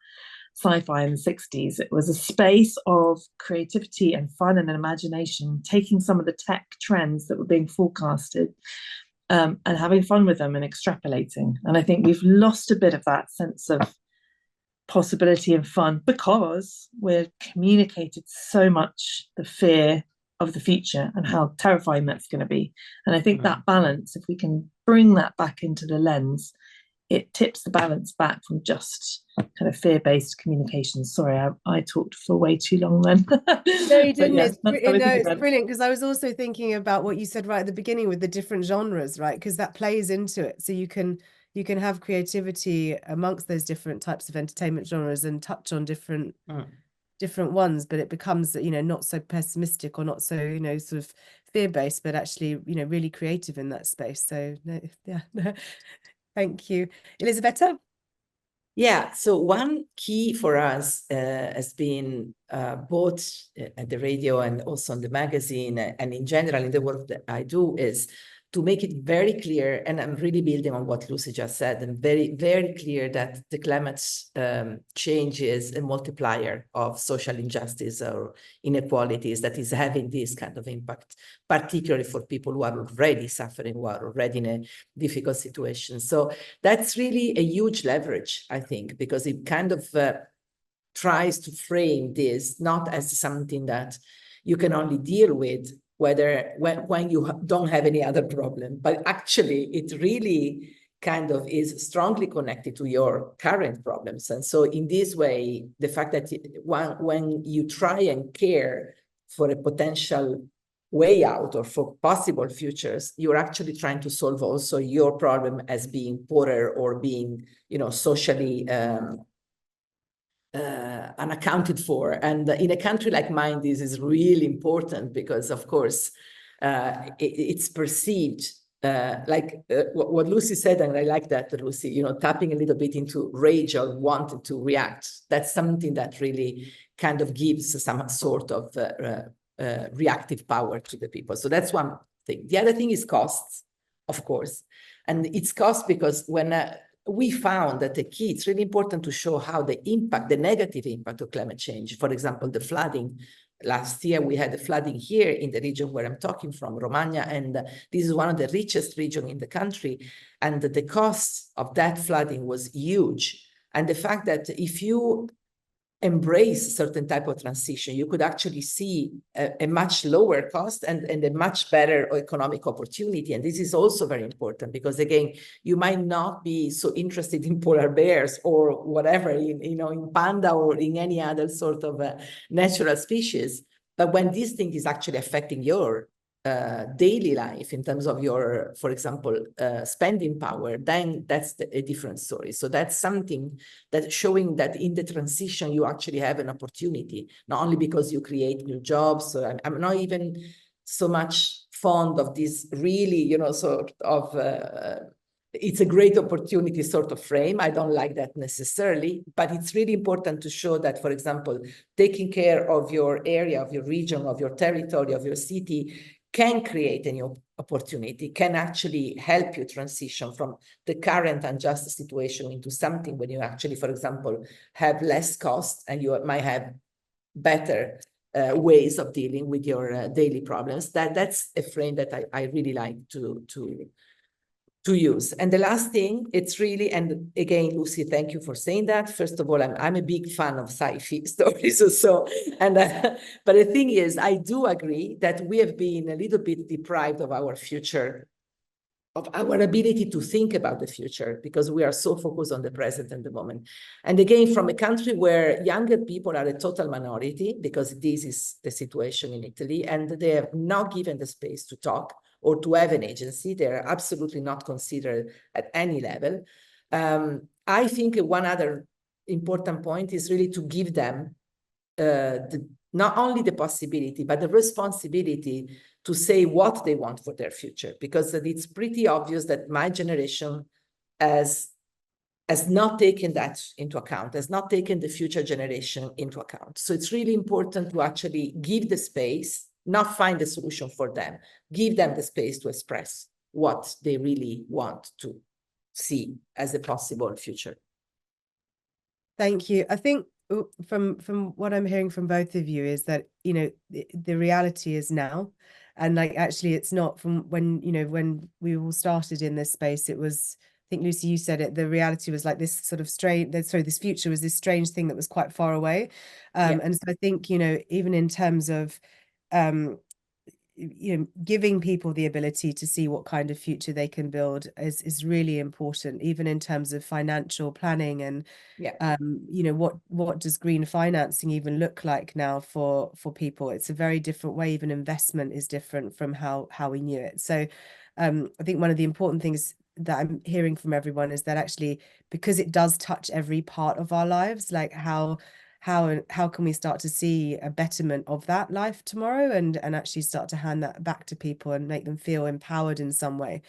sci-fi in the 60s. It was a space of creativity and fun and imagination, taking some of the tech trends that were being forecasted and having fun with them and extrapolating. And I think we've lost a bit of that sense of possibility and fun because we're communicated so much the fear of the future and how terrifying that's going to be. And I think that balance, if we can bring that back into the lens, it tips the balance back from just kind of fear-based communication. Sorry, I talked for way too long then. No, you didn't. Yeah, It's brilliant, because I was also thinking about what you said right at the beginning with the different genres, right? Because that plays into it. So you can have creativity amongst those different types of entertainment genres and touch on different ones, but it becomes, you know, not so pessimistic or not so, you know, sort of fear-based, but actually, you know, really creative in that space. So no, yeah, thank you. Elisabetta? Yeah, so one key for us has been both at the radio and also on the magazine and in general in the work that I do is to make it very clear, and I'm really building on what Lucy just said, and very, very clear that the climate change is a multiplier of social injustice or inequalities that is having this kind of impact, particularly for people who are already suffering, who are already in a difficult situation. So that's really a huge leverage, I think, because it kind of tries to frame this not as something that you can only deal with when you don't have any other problem, but actually it really kind of is strongly connected to your current problems. And so in this way, the fact that when you try and care for a potential way out or for possible futures, you're actually trying to solve also your problem as being poorer or being, you know, socially unaccounted for. And in a country like mine, this is really important because, of course, it's perceived what Lucy said, and I like that, Lucy, you know, tapping a little bit into rage or wanting to react. That's something that really kind of gives some sort of reactive power to the people. So that's one thing. The other thing is costs, of course. And it's cost because when we found that the key, it's really important to show how the negative impact of climate change, for example, the flooding. Last year, we had the flooding here in the region where I'm talking from, Romagna, and this is one of the richest regions in the country. And the cost of that flooding was huge. And the fact that if you embrace a certain type of transition, you could actually see a much lower cost and a much better economic opportunity. And this is also very important because, again, you might not be so interested in polar bears or whatever, in panda or in any other sort of natural species. But when this thing is actually affecting your daily life in terms of your, for example, spending power, then that's a different story. So that's something that's showing that in the transition, you actually have an opportunity, not only because you create new jobs. So I'm not even so much fond of this really, sort of, it's a great opportunity sort of frame. I don't like that necessarily, but it's really important to show that, for example, taking care of your area, of your region, of your territory, of your city, can create a new opportunity, can actually help you transition from the current unjust situation into something when you actually, for example, have less cost and you might have better ways of dealing with your daily problems. That's a frame that I really like to use. And the last thing, it's really, and again, Lucy, thank you for saying that. First of all, I'm a big fan of sci-fi stories. But the thing is, I do agree that we have been a little bit deprived of our future, of our ability to think about the future, because we are so focused on the present and the moment. And again, from a country where younger people are a total minority, because this is the situation in Italy, and they have not given the space to talk or to have an agency. They are absolutely not considered at any level. I think one other important point is really to give them not only the possibility, but the responsibility to say what they want for their future, because it's pretty obvious that my generation has not taken that into account, has not taken the future generation into account. So it's really important to actually give the space, not find a solution for them, give them the space to express what they really want to see as a possible future. Thank you. I think from what I'm hearing from both of you is that, you know, the reality is now. And like, actually, it's not from when, you know, when we all started in this space, it was, I think, Lucy, you said it, the reality was like this sort of this future was this strange thing that was quite far away. And so I think, you know, even in terms of, you know, giving people the ability to see what kind of future they can build is really important, even in terms of financial planning and you know, what does green financing even look like now for people? It's a very different way. Even investment is different from how we knew it. So I think one of the important things that I'm hearing from everyone is that actually, because it does touch every part of our lives, like how can we start to see a betterment of that life tomorrow, and actually start to hand that back to people and make them feel empowered in some way,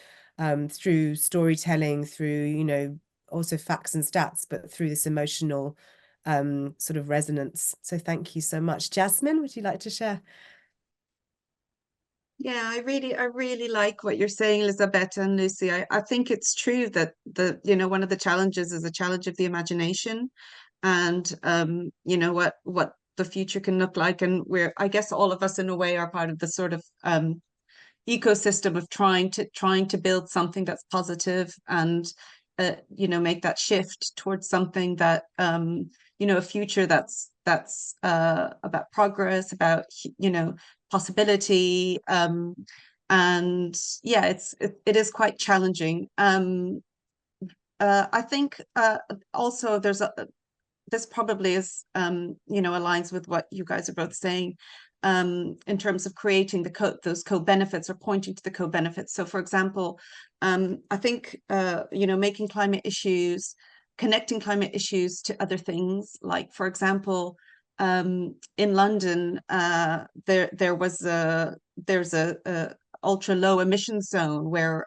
through storytelling, through, you know, also facts and stats, but through this emotional sort of resonance. So thank you so much. Jasmine, would you like to share? Yeah, I really like what you're saying, Elisabetta and Lucy. I think it's true that you know, one of the challenges is a challenge of the imagination, and you know, what the future can look like. And I guess all of us in a way are part of the sort of ecosystem of trying to build something that's positive and you know, make that shift towards something that you know, a future that's about progress, about, you know, possibility, and yeah, it is quite challenging. I think also this probably is you know, aligns with what you guys are both saying, in terms of creating those co-benefits, or pointing to the co-benefits. So for example, I think you know, connecting climate issues to other things, like for example, in London, there's a ultra low emission zone where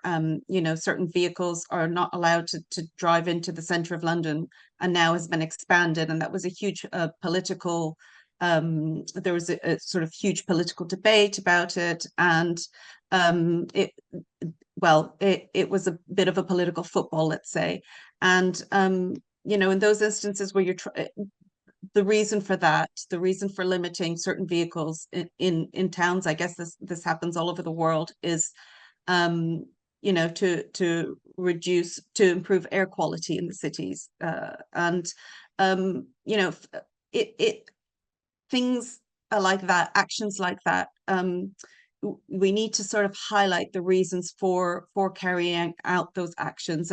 you know, certain vehicles are not allowed to drive into the center of London, and now has been expanded. And that was a huge political there was a sort of huge political debate about it, and it was a bit of a political football, let's say. And you know, in those instances where the reason for limiting certain vehicles in towns, I guess this happens all over the world, is you know, to improve air quality in the cities, and you know, things like that, actions like that, we need to sort of highlight the reasons for carrying out those actions,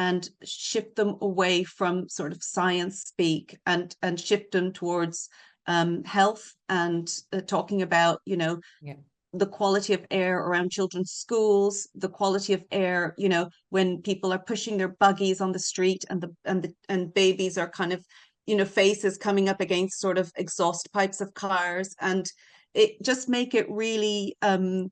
and shift them away from sort of science speak, and shift them towards health, and talking about, you know, the quality of air around children's schools, the quality of air, you know, when people are pushing their buggies on the street, and babies are kind of, you know, faces coming up against sort of exhaust pipes of cars, and it just make it really you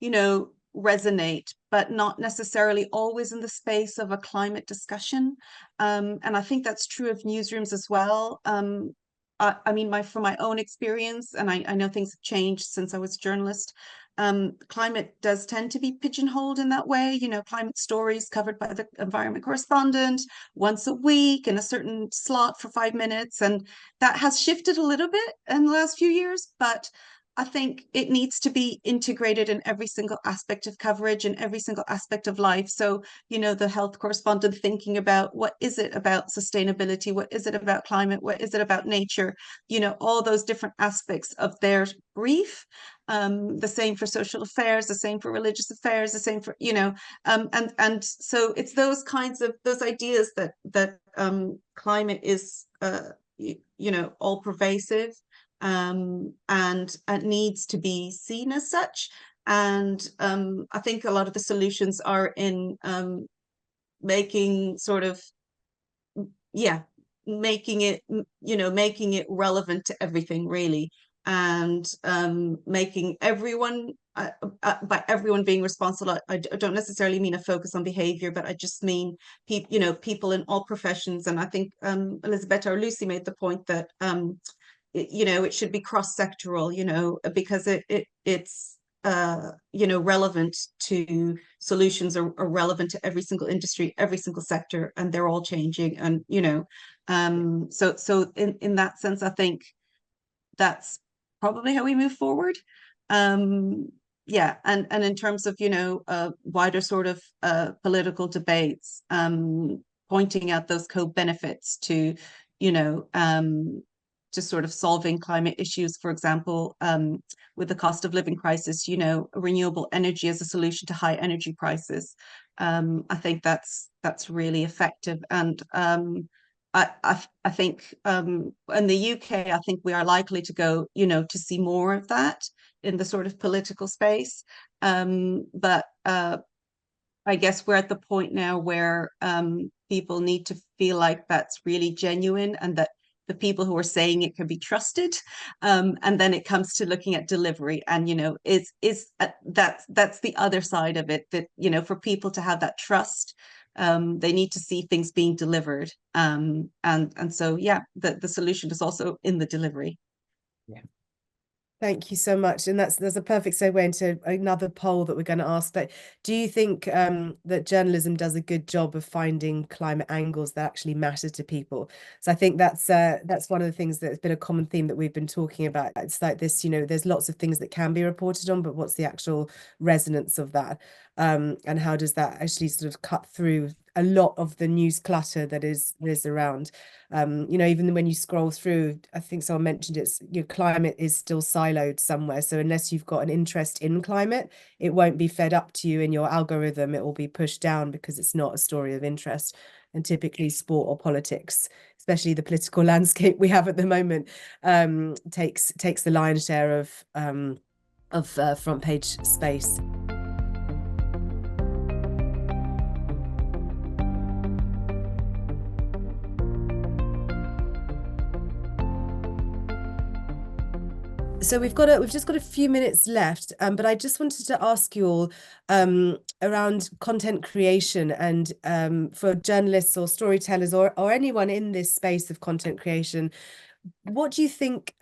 know, resonate, but not necessarily always in the space of a climate discussion. And I think that's true of newsrooms as well. I mean, from my own experience, and I know things have changed since I was a journalist, climate does tend to be pigeonholed in that way. You know, climate stories covered by the environment correspondent once a week in a certain slot for 5 minutes. And that has shifted a little bit in the last few years, but I think it needs to be integrated in every single aspect of coverage and every single aspect of life. So, you know, the health correspondent thinking about what is it about sustainability? What is it about climate? What is it about nature? You know, all those different aspects of their brief. The same for social affairs, the same for religious affairs, the same for, you know, and so it's those kinds of those ideas that climate is, you know, all pervasive. And it needs to be seen as such. And I think a lot of the solutions are in making sort of, making it, you know, making it relevant to everything really, and making everyone, by everyone being responsible, I don't necessarily mean a focus on behavior, but I just mean people, you know, people in all professions. And I think Elisabetta or Lucy made the point that you know, it should be cross-sectoral, you know, because it's you know, relevant to solutions are relevant to every single industry, every single sector, and they're all changing. And you know, so in that sense, I think that's probably how we move forward. Yeah, and in terms of, you know, wider sort of political debates, pointing out those co-benefits to, you know, just sort of solving climate issues, for example, with the cost of living crisis, you know, renewable energy as a solution to high energy prices. I think that's really effective. And I think in the UK, I think we are likely to go, you know, to see more of that in the sort of political space. But I guess we're at the point now where people need to feel like that's really genuine and that the people who are saying it can be trusted. And then it comes to looking at delivery, and you know, that's the other side of it, that you know, for people to have that trust, they need to see things being delivered. And so yeah, the solution is also in the delivery. Yeah. Thank you so much. And there's a perfect segue into another poll that we're going to ask. But do you think that journalism does a good job of finding climate angles that actually matter to people? So I think that's one of the things that's been a common theme that we've been talking about. It's like this, you know, there's lots of things that can be reported on, but what's the actual resonance of that? And how does that actually sort of cut through a lot of the news clutter that is around? You know, even when you scroll through, I think someone mentioned your climate is still siloed somewhere. So unless you've got an interest in climate, it won't be fed up to you in your algorithm. It will be pushed down because it's not a story of interest. And typically sport or politics, especially the political landscape we have at the moment, takes the lion's share of front page space. So we've just got a few minutes left, but I just wanted to ask you all around content creation and for journalists or storytellers or anyone in this space of content creation, what do you think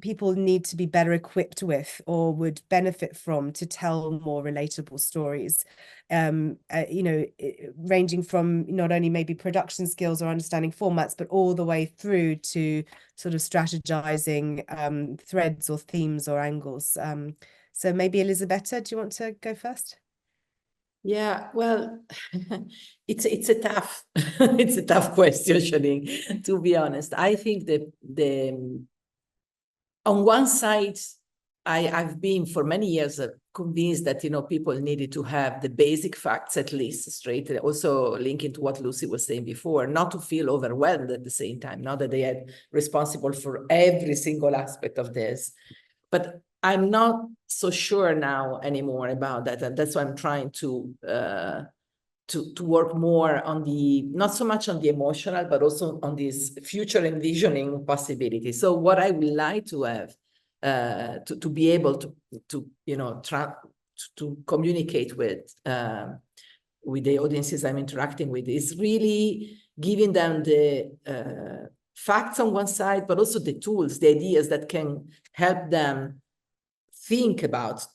people need to be better equipped with or would benefit from to tell more relatable stories? You know, ranging from not only maybe production skills or understanding formats, but all the way through to sort of strategizing threads or themes or angles. So maybe Elisabetta, do you want to go first? Yeah, well, it's a tough it's a tough question, Shereen, to be honest. I think that on one side, I've been for many years convinced that, you know, people needed to have the basic facts at least straight, also linking to what Lucy was saying before, not to feel overwhelmed at the same time, not that they are responsible for every single aspect of this. But I'm not so sure now anymore about that, and that's why I'm trying to work more on not so much on the emotional, but also on this future envisioning possibility. So what I would like to have, to be able to you know, to communicate with the audiences I'm interacting with, is really giving them the facts on one side, but also the tools, the ideas that can help them think about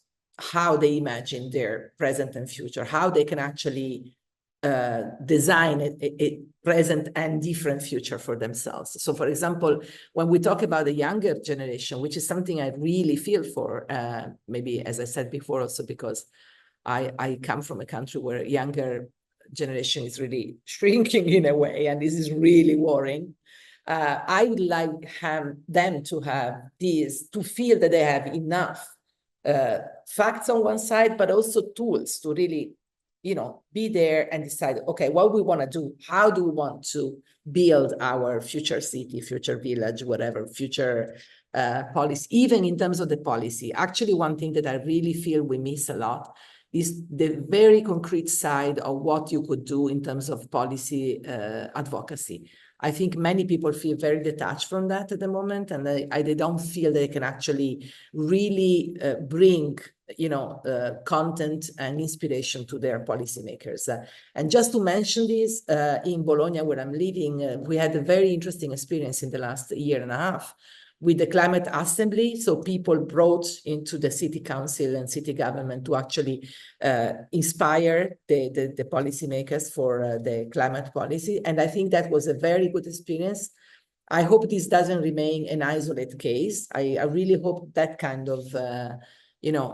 how they imagine their present and future, how they can actually design a present and different future for themselves. So for example, when we talk about the younger generation, which is something I really feel for, maybe as I said before, also because I come from a country where younger generation is really shrinking in a way, and this is really worrying. I would like them to have these, to feel that they have enough facts on one side, but also tools to really, be there and decide, okay, what we want to do, how do we want to build our future city, future village, whatever, future policy, even in terms of the policy. Actually, one thing that I really feel we miss a lot is the very concrete side of what you could do in terms of policy advocacy. I think many people feel very detached from that at the moment, and they don't feel they can actually really bring, content and inspiration to their policymakers. And just to mention this, in Bologna, where I'm living, we had a very interesting experience in the last year and a half with the climate assembly. So people brought into the city council and city government to actually inspire the policymakers for the climate policy. And I think that was a very good experience. I hope this doesn't remain an isolated case. I really hope that kind of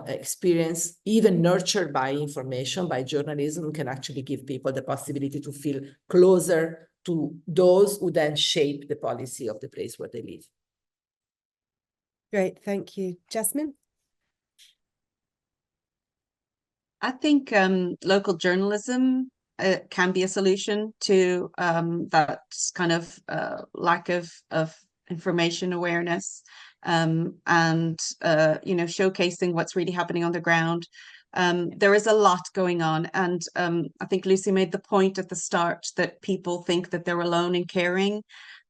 experience, even nurtured by information, by journalism, can actually give people the possibility to feel closer to those who then shape the policy of the place where they live. Great, thank you. Jasmine? I think local journalism can be a solution to that kind of lack of information awareness, and showcasing what's really happening on the ground. There is a lot going on, and I think Lucy made the point at the start that people think that they're alone in caring.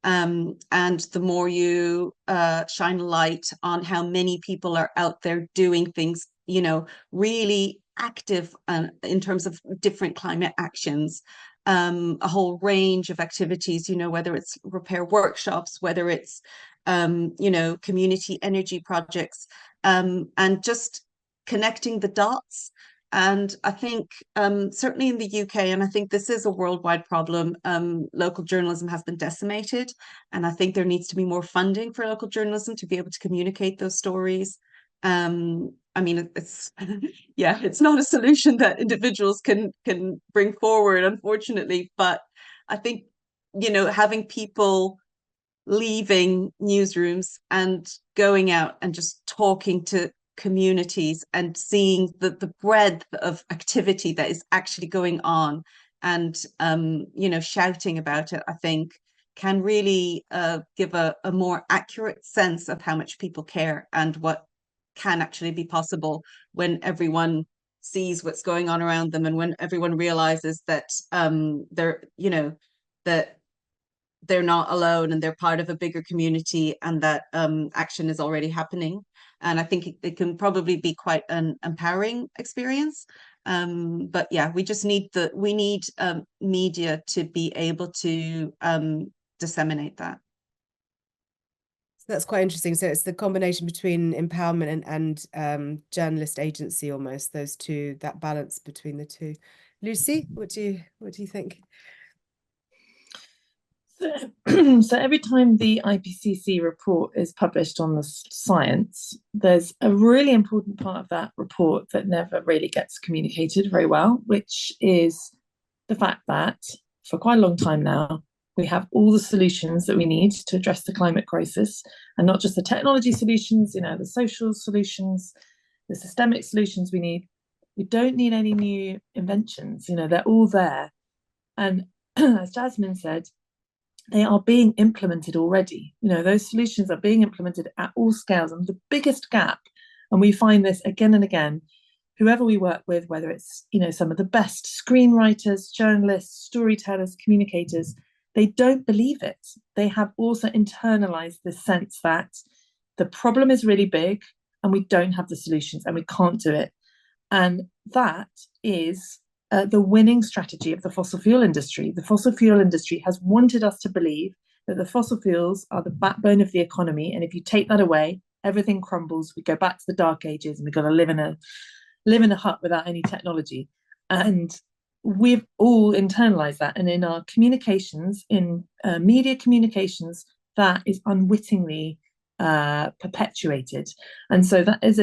And the more you shine a light on how many people are out there doing things, really active in terms of different climate actions, a whole range of activities, whether it's repair workshops, whether it's, community energy projects, and just connecting the dots. And I think certainly in the UK, and I think this is a worldwide problem, local journalism has been decimated. And I think there needs to be more funding for local journalism to be able to communicate those stories. I mean, it's it's not a solution that individuals can bring forward, unfortunately. But I think, having people leaving newsrooms and going out and just talking to communities and seeing the breadth of activity that is actually going on, and shouting about it, I think can really give a more accurate sense of how much people care and what can actually be possible when everyone sees what's going on around them, and when everyone realizes that that they're not alone and they're part of a bigger community, and that action is already happening. And I think it can probably be quite an empowering experience. But yeah, we just need media to be able to disseminate that. That's quite interesting. So it's the combination between empowerment and journalist agency, almost, those two, that balance between the two. Lucy, what do you think? So every time the IPCC report is published on the science, there's a really important part of that report that never really gets communicated very well, which is the fact that for quite a long time now, we have all the solutions that we need to address the climate crisis, and not just the technology solutions, the social solutions, the systemic solutions we need. We don't need any new inventions, they're all there. And as Jasmine said, they are being implemented already. Those solutions are being implemented at all scales. And the biggest gap, and we find this again and again, whoever we work with, whether it's, some of the best screenwriters, journalists, storytellers, communicators, they don't believe it. They have also internalized this sense that the problem is really big and we don't have the solutions and we can't do it. And that is the winning strategy of the fossil fuel industry. The fossil fuel industry has wanted us to believe that the fossil fuels are the backbone of the economy. And if you take that away, everything crumbles. We go back to the dark ages and we've got to live in live in a hut without any technology. And we've all internalized that. And in our communications, in media communications, that is unwittingly perpetuated. And so that is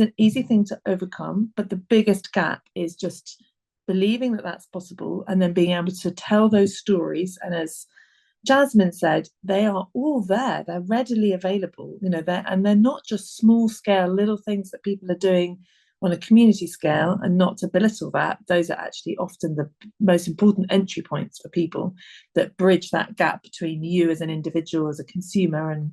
an easy thing to overcome. But the biggest gap is just believing that that's possible, and then being able to tell those stories. And as Jasmine said, they are all there. They're readily available. They're not just small scale little things that people are doing on a community scale, and not to belittle that. Those are actually often the most important entry points for people that bridge that gap between you as an individual, as a consumer, and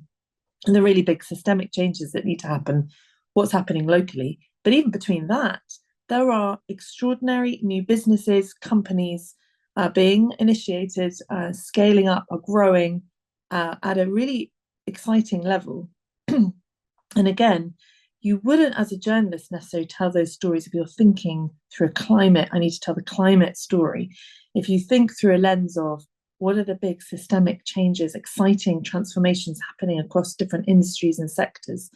the really big systemic changes that need to happen, what's happening locally. But even between that, there are extraordinary new businesses, companies being initiated, scaling up, are growing at a really exciting level. And again, you wouldn't, as a journalist, necessarily tell those stories if you're thinking through a climate. I need to tell the climate story. If you think through a lens of what are the big systemic changes, exciting transformations happening across different industries and sectors,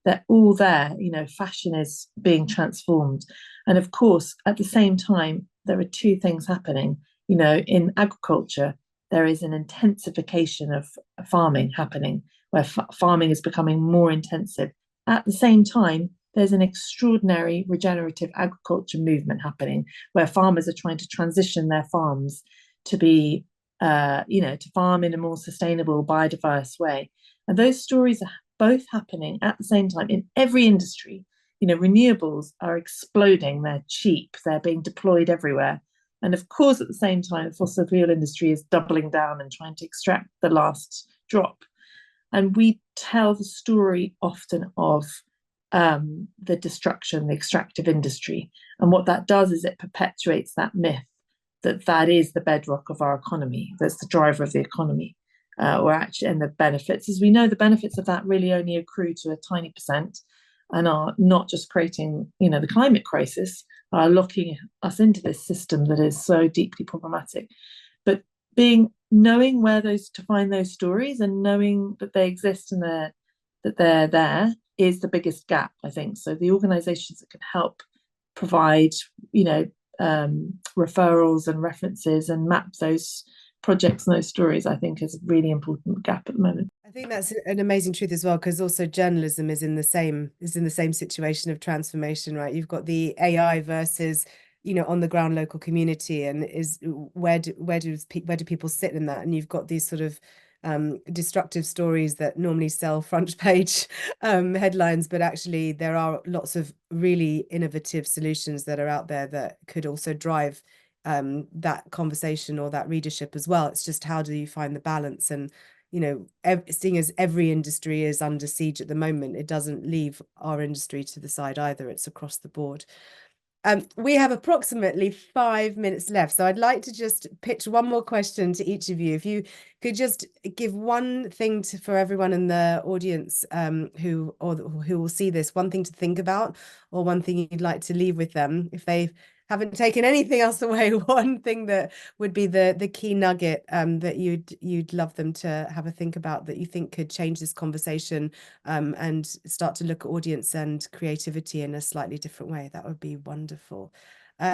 they're all there. Fashion is being transformed. And of course, at the same time, there are two things happening. In agriculture, there is an intensification of farming happening, where farming is becoming more intensive. At the same time, there's an extraordinary regenerative agriculture movement happening, where farmers are trying to transition their farms to be, to farm in a more sustainable, biodiverse way. And those stories are both happening at the same time in every industry. Renewables are exploding. They're cheap. They're being deployed everywhere. And of course, at the same time, the fossil fuel industry is doubling down and trying to extract the last drop. And we tell the story often of the destruction, the extractive industry. And what that does is it perpetuates that myth that is the bedrock of our economy, that's the driver of the economy. And the benefits, as we know, the benefits of that really only accrue to a tiny percent, and are not just creating, the climate crisis, are locking us into this system that is so deeply problematic. But knowing where to find those stories, and knowing that they exist and that they're there, is the biggest gap, I think. So the organisations that can help provide, referrals and references and map those projects and those stories, I think, is a really important gap at the moment. I think that's an amazing truth as well, because also journalism is in the same situation of transformation, right? You've got the AI versus on the ground local community, and where do people sit in that? And you've got these sort of destructive stories that normally sell front page headlines, but actually there are lots of really innovative solutions that are out there that could also drive that conversation or that readership as well. It's just, how do you find the balance? And seeing as every industry is under siege at the moment, it doesn't leave our industry to the side either. It's across the board. We have approximately 5 minutes left, so I'd like to just pitch one more question to each of you. If you could just give one thing for everyone in the audience who will see this, one thing to think about, or one thing you'd like to leave with them, if they haven't taken anything else away, one thing that would be the key nugget that you'd love them to have a think about, that you think could change this conversation and start to look at audience and creativity in a slightly different way. That would be wonderful.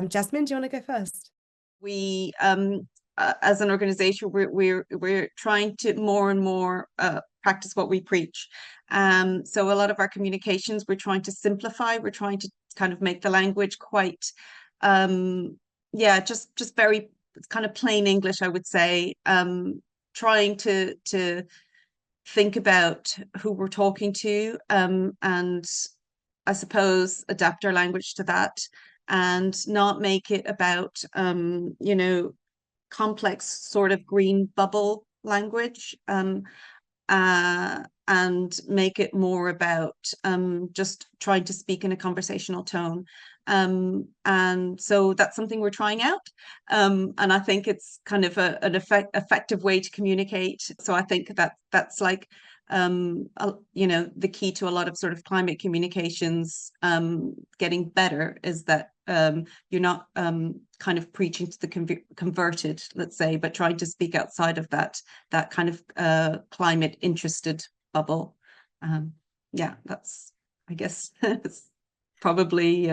Jasmine, do you want to go first? We as an organization, we're trying to more and more practice what we preach. So a lot of our communications, we're trying to simplify. We're trying to kind of make the language quite just very kind of plain English, I would say. Trying to think about who we're talking to, and I suppose adapt our language to that, and not make it about complex sort of green bubble language, and make it more about just trying to speak in a conversational tone. And so that's something we're trying out. And I think it's kind of an effective way to communicate. So I think that's like, the key to a lot of sort of climate communications getting better, is that you're not kind of preaching to the converted, let's say, but trying to speak outside of that kind of climate interested bubble. That's, I guess, probably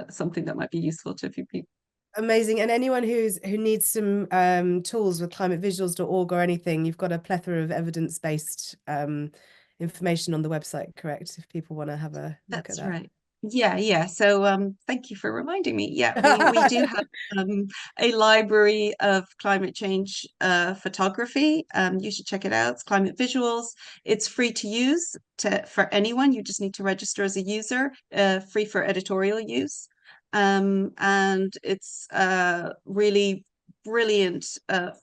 something that might be useful to a few people. Amazing. And anyone who needs some tools with climatevisuals.org or anything, you've got a plethora of evidence-based information on the website, correct? If people want to have a look at that. That's right. Yeah. So thank you for reminding me. Yeah, we do have a library of climate change photography. You should check it out. It's Climate Visuals. It's free to use for anyone. You just need to register as a user, free for editorial use. And it's really brilliant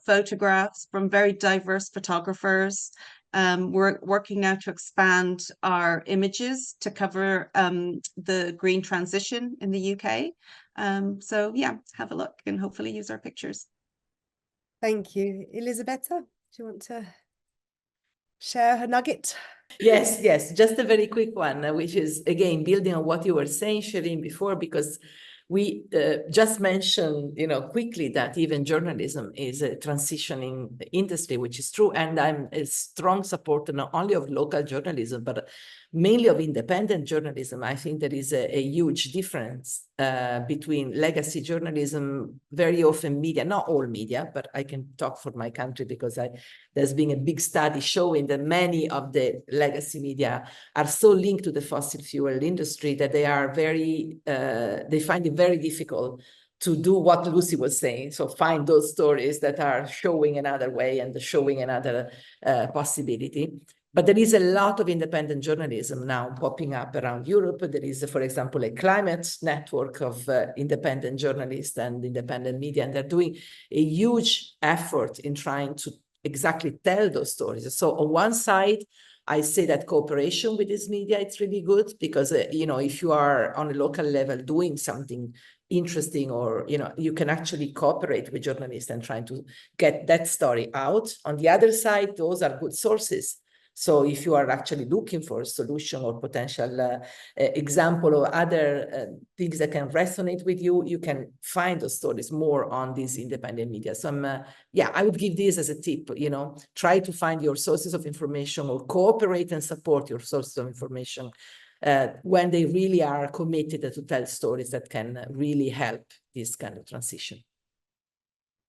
photographs from very diverse photographers. We're working now to expand our images to cover the green transition in the UK. So yeah, have a look and hopefully use our pictures. Thank you. Elisabetta, do you want to share her nugget? Yes, just a very quick one, which is, again, building on what you were saying, Shereen, before, because we just mentioned, quickly that even journalism is a transitioning industry, which is true. And I'm a strong supporter not only of local journalism, but mainly of independent journalism. I think there is a huge difference between legacy journalism, very often media, not all media, but I can talk for my country because there's been a big study showing that many of the legacy media are so linked to the fossil fuel industry that they are they find it very difficult to do what Lucy was saying. So find those stories that are showing another way and showing another possibility. But there is a lot of independent journalism now popping up around Europe. There is, for example, a climate network of independent journalists and independent media, and they're doing a huge effort in trying to exactly tell those stories. So on one side, I say that cooperation with this media, it's really good because, if you are on a local level doing something interesting or, you can actually cooperate with journalists and trying to get that story out. On the other side, those are good sources. So if you are actually looking for a solution or potential example or other things that can resonate with you, you can find those stories more on these independent media. So I would give this as a tip, try to find your sources of information or cooperate and support your sources of information when they really are committed to tell stories that can really help this kind of transition.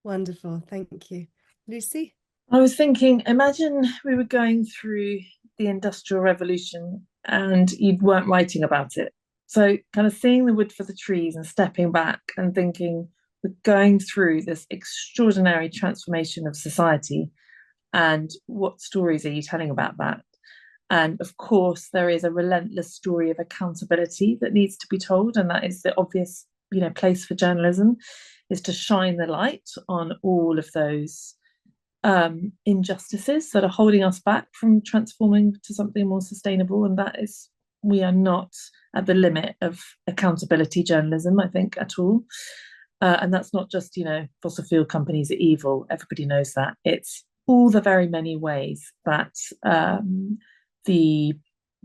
Wonderful, thank you. Lucy? I was thinking, imagine we were going through the Industrial Revolution and you weren't writing about it. So kind of seeing the wood for the trees and stepping back and thinking, we're going through this extraordinary transformation of society, and what stories are you telling about that? And of course, there is a relentless story of accountability that needs to be told, and that is the obvious, place for journalism, is to shine the light on all of those injustices that are holding us back from transforming to something more sustainable. And that is, we are not at the limit of accountability journalism, I think, at all. And that's not just, fossil fuel companies are evil. Everybody knows that. It's all the very many ways that the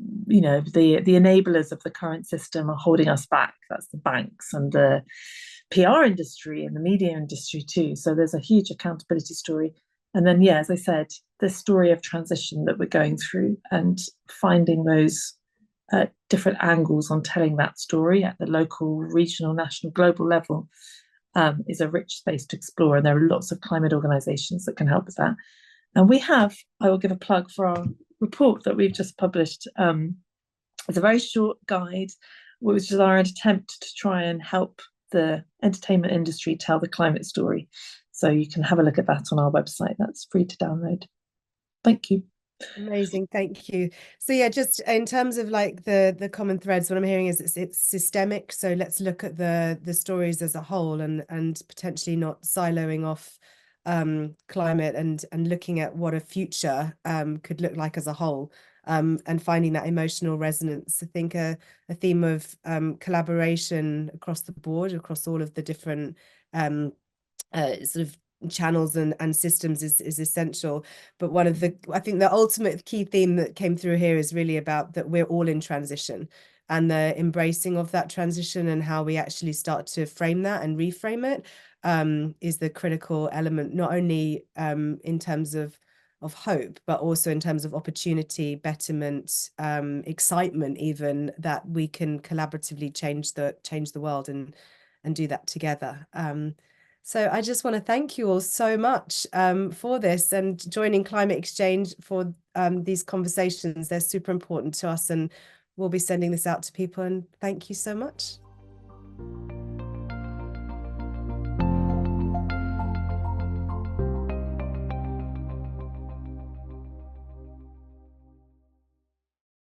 enablers of the current system are holding us back. That's the banks and the PR industry and the media industry too. So there's a huge accountability story. And then, as I said, the story of transition that we're going through and finding those different angles on telling that story at the local, regional, national, global level is a rich space to explore. And there are lots of climate organizations that can help with that. And I will give a plug for our report that we've just published. It's a very short guide, which is our attempt to try and help the entertainment industry tell the climate story. So you can have a look at that on our website. That's free to download. Thank you. Amazing, thank you. So just in terms of like the common threads, what I'm hearing is it's systemic. So let's look at the stories as a whole and potentially not siloing off climate and looking at what a future could look like as a whole, and finding that emotional resonance. I think a theme of collaboration across the board, across all of the different sort of channels and systems is essential. But I think the ultimate key theme that came through here is really about that we're all in transition, and the embracing of that transition and how we actually start to frame that and reframe it is the critical element, not only in terms of of hope, but also in terms of opportunity, betterment, excitement, even, that we can collaboratively change the world and do that together. So I just want to thank you all so much for this and joining climateXchange for these conversations. They're super important to us, and we'll be sending this out to people. And thank you so much.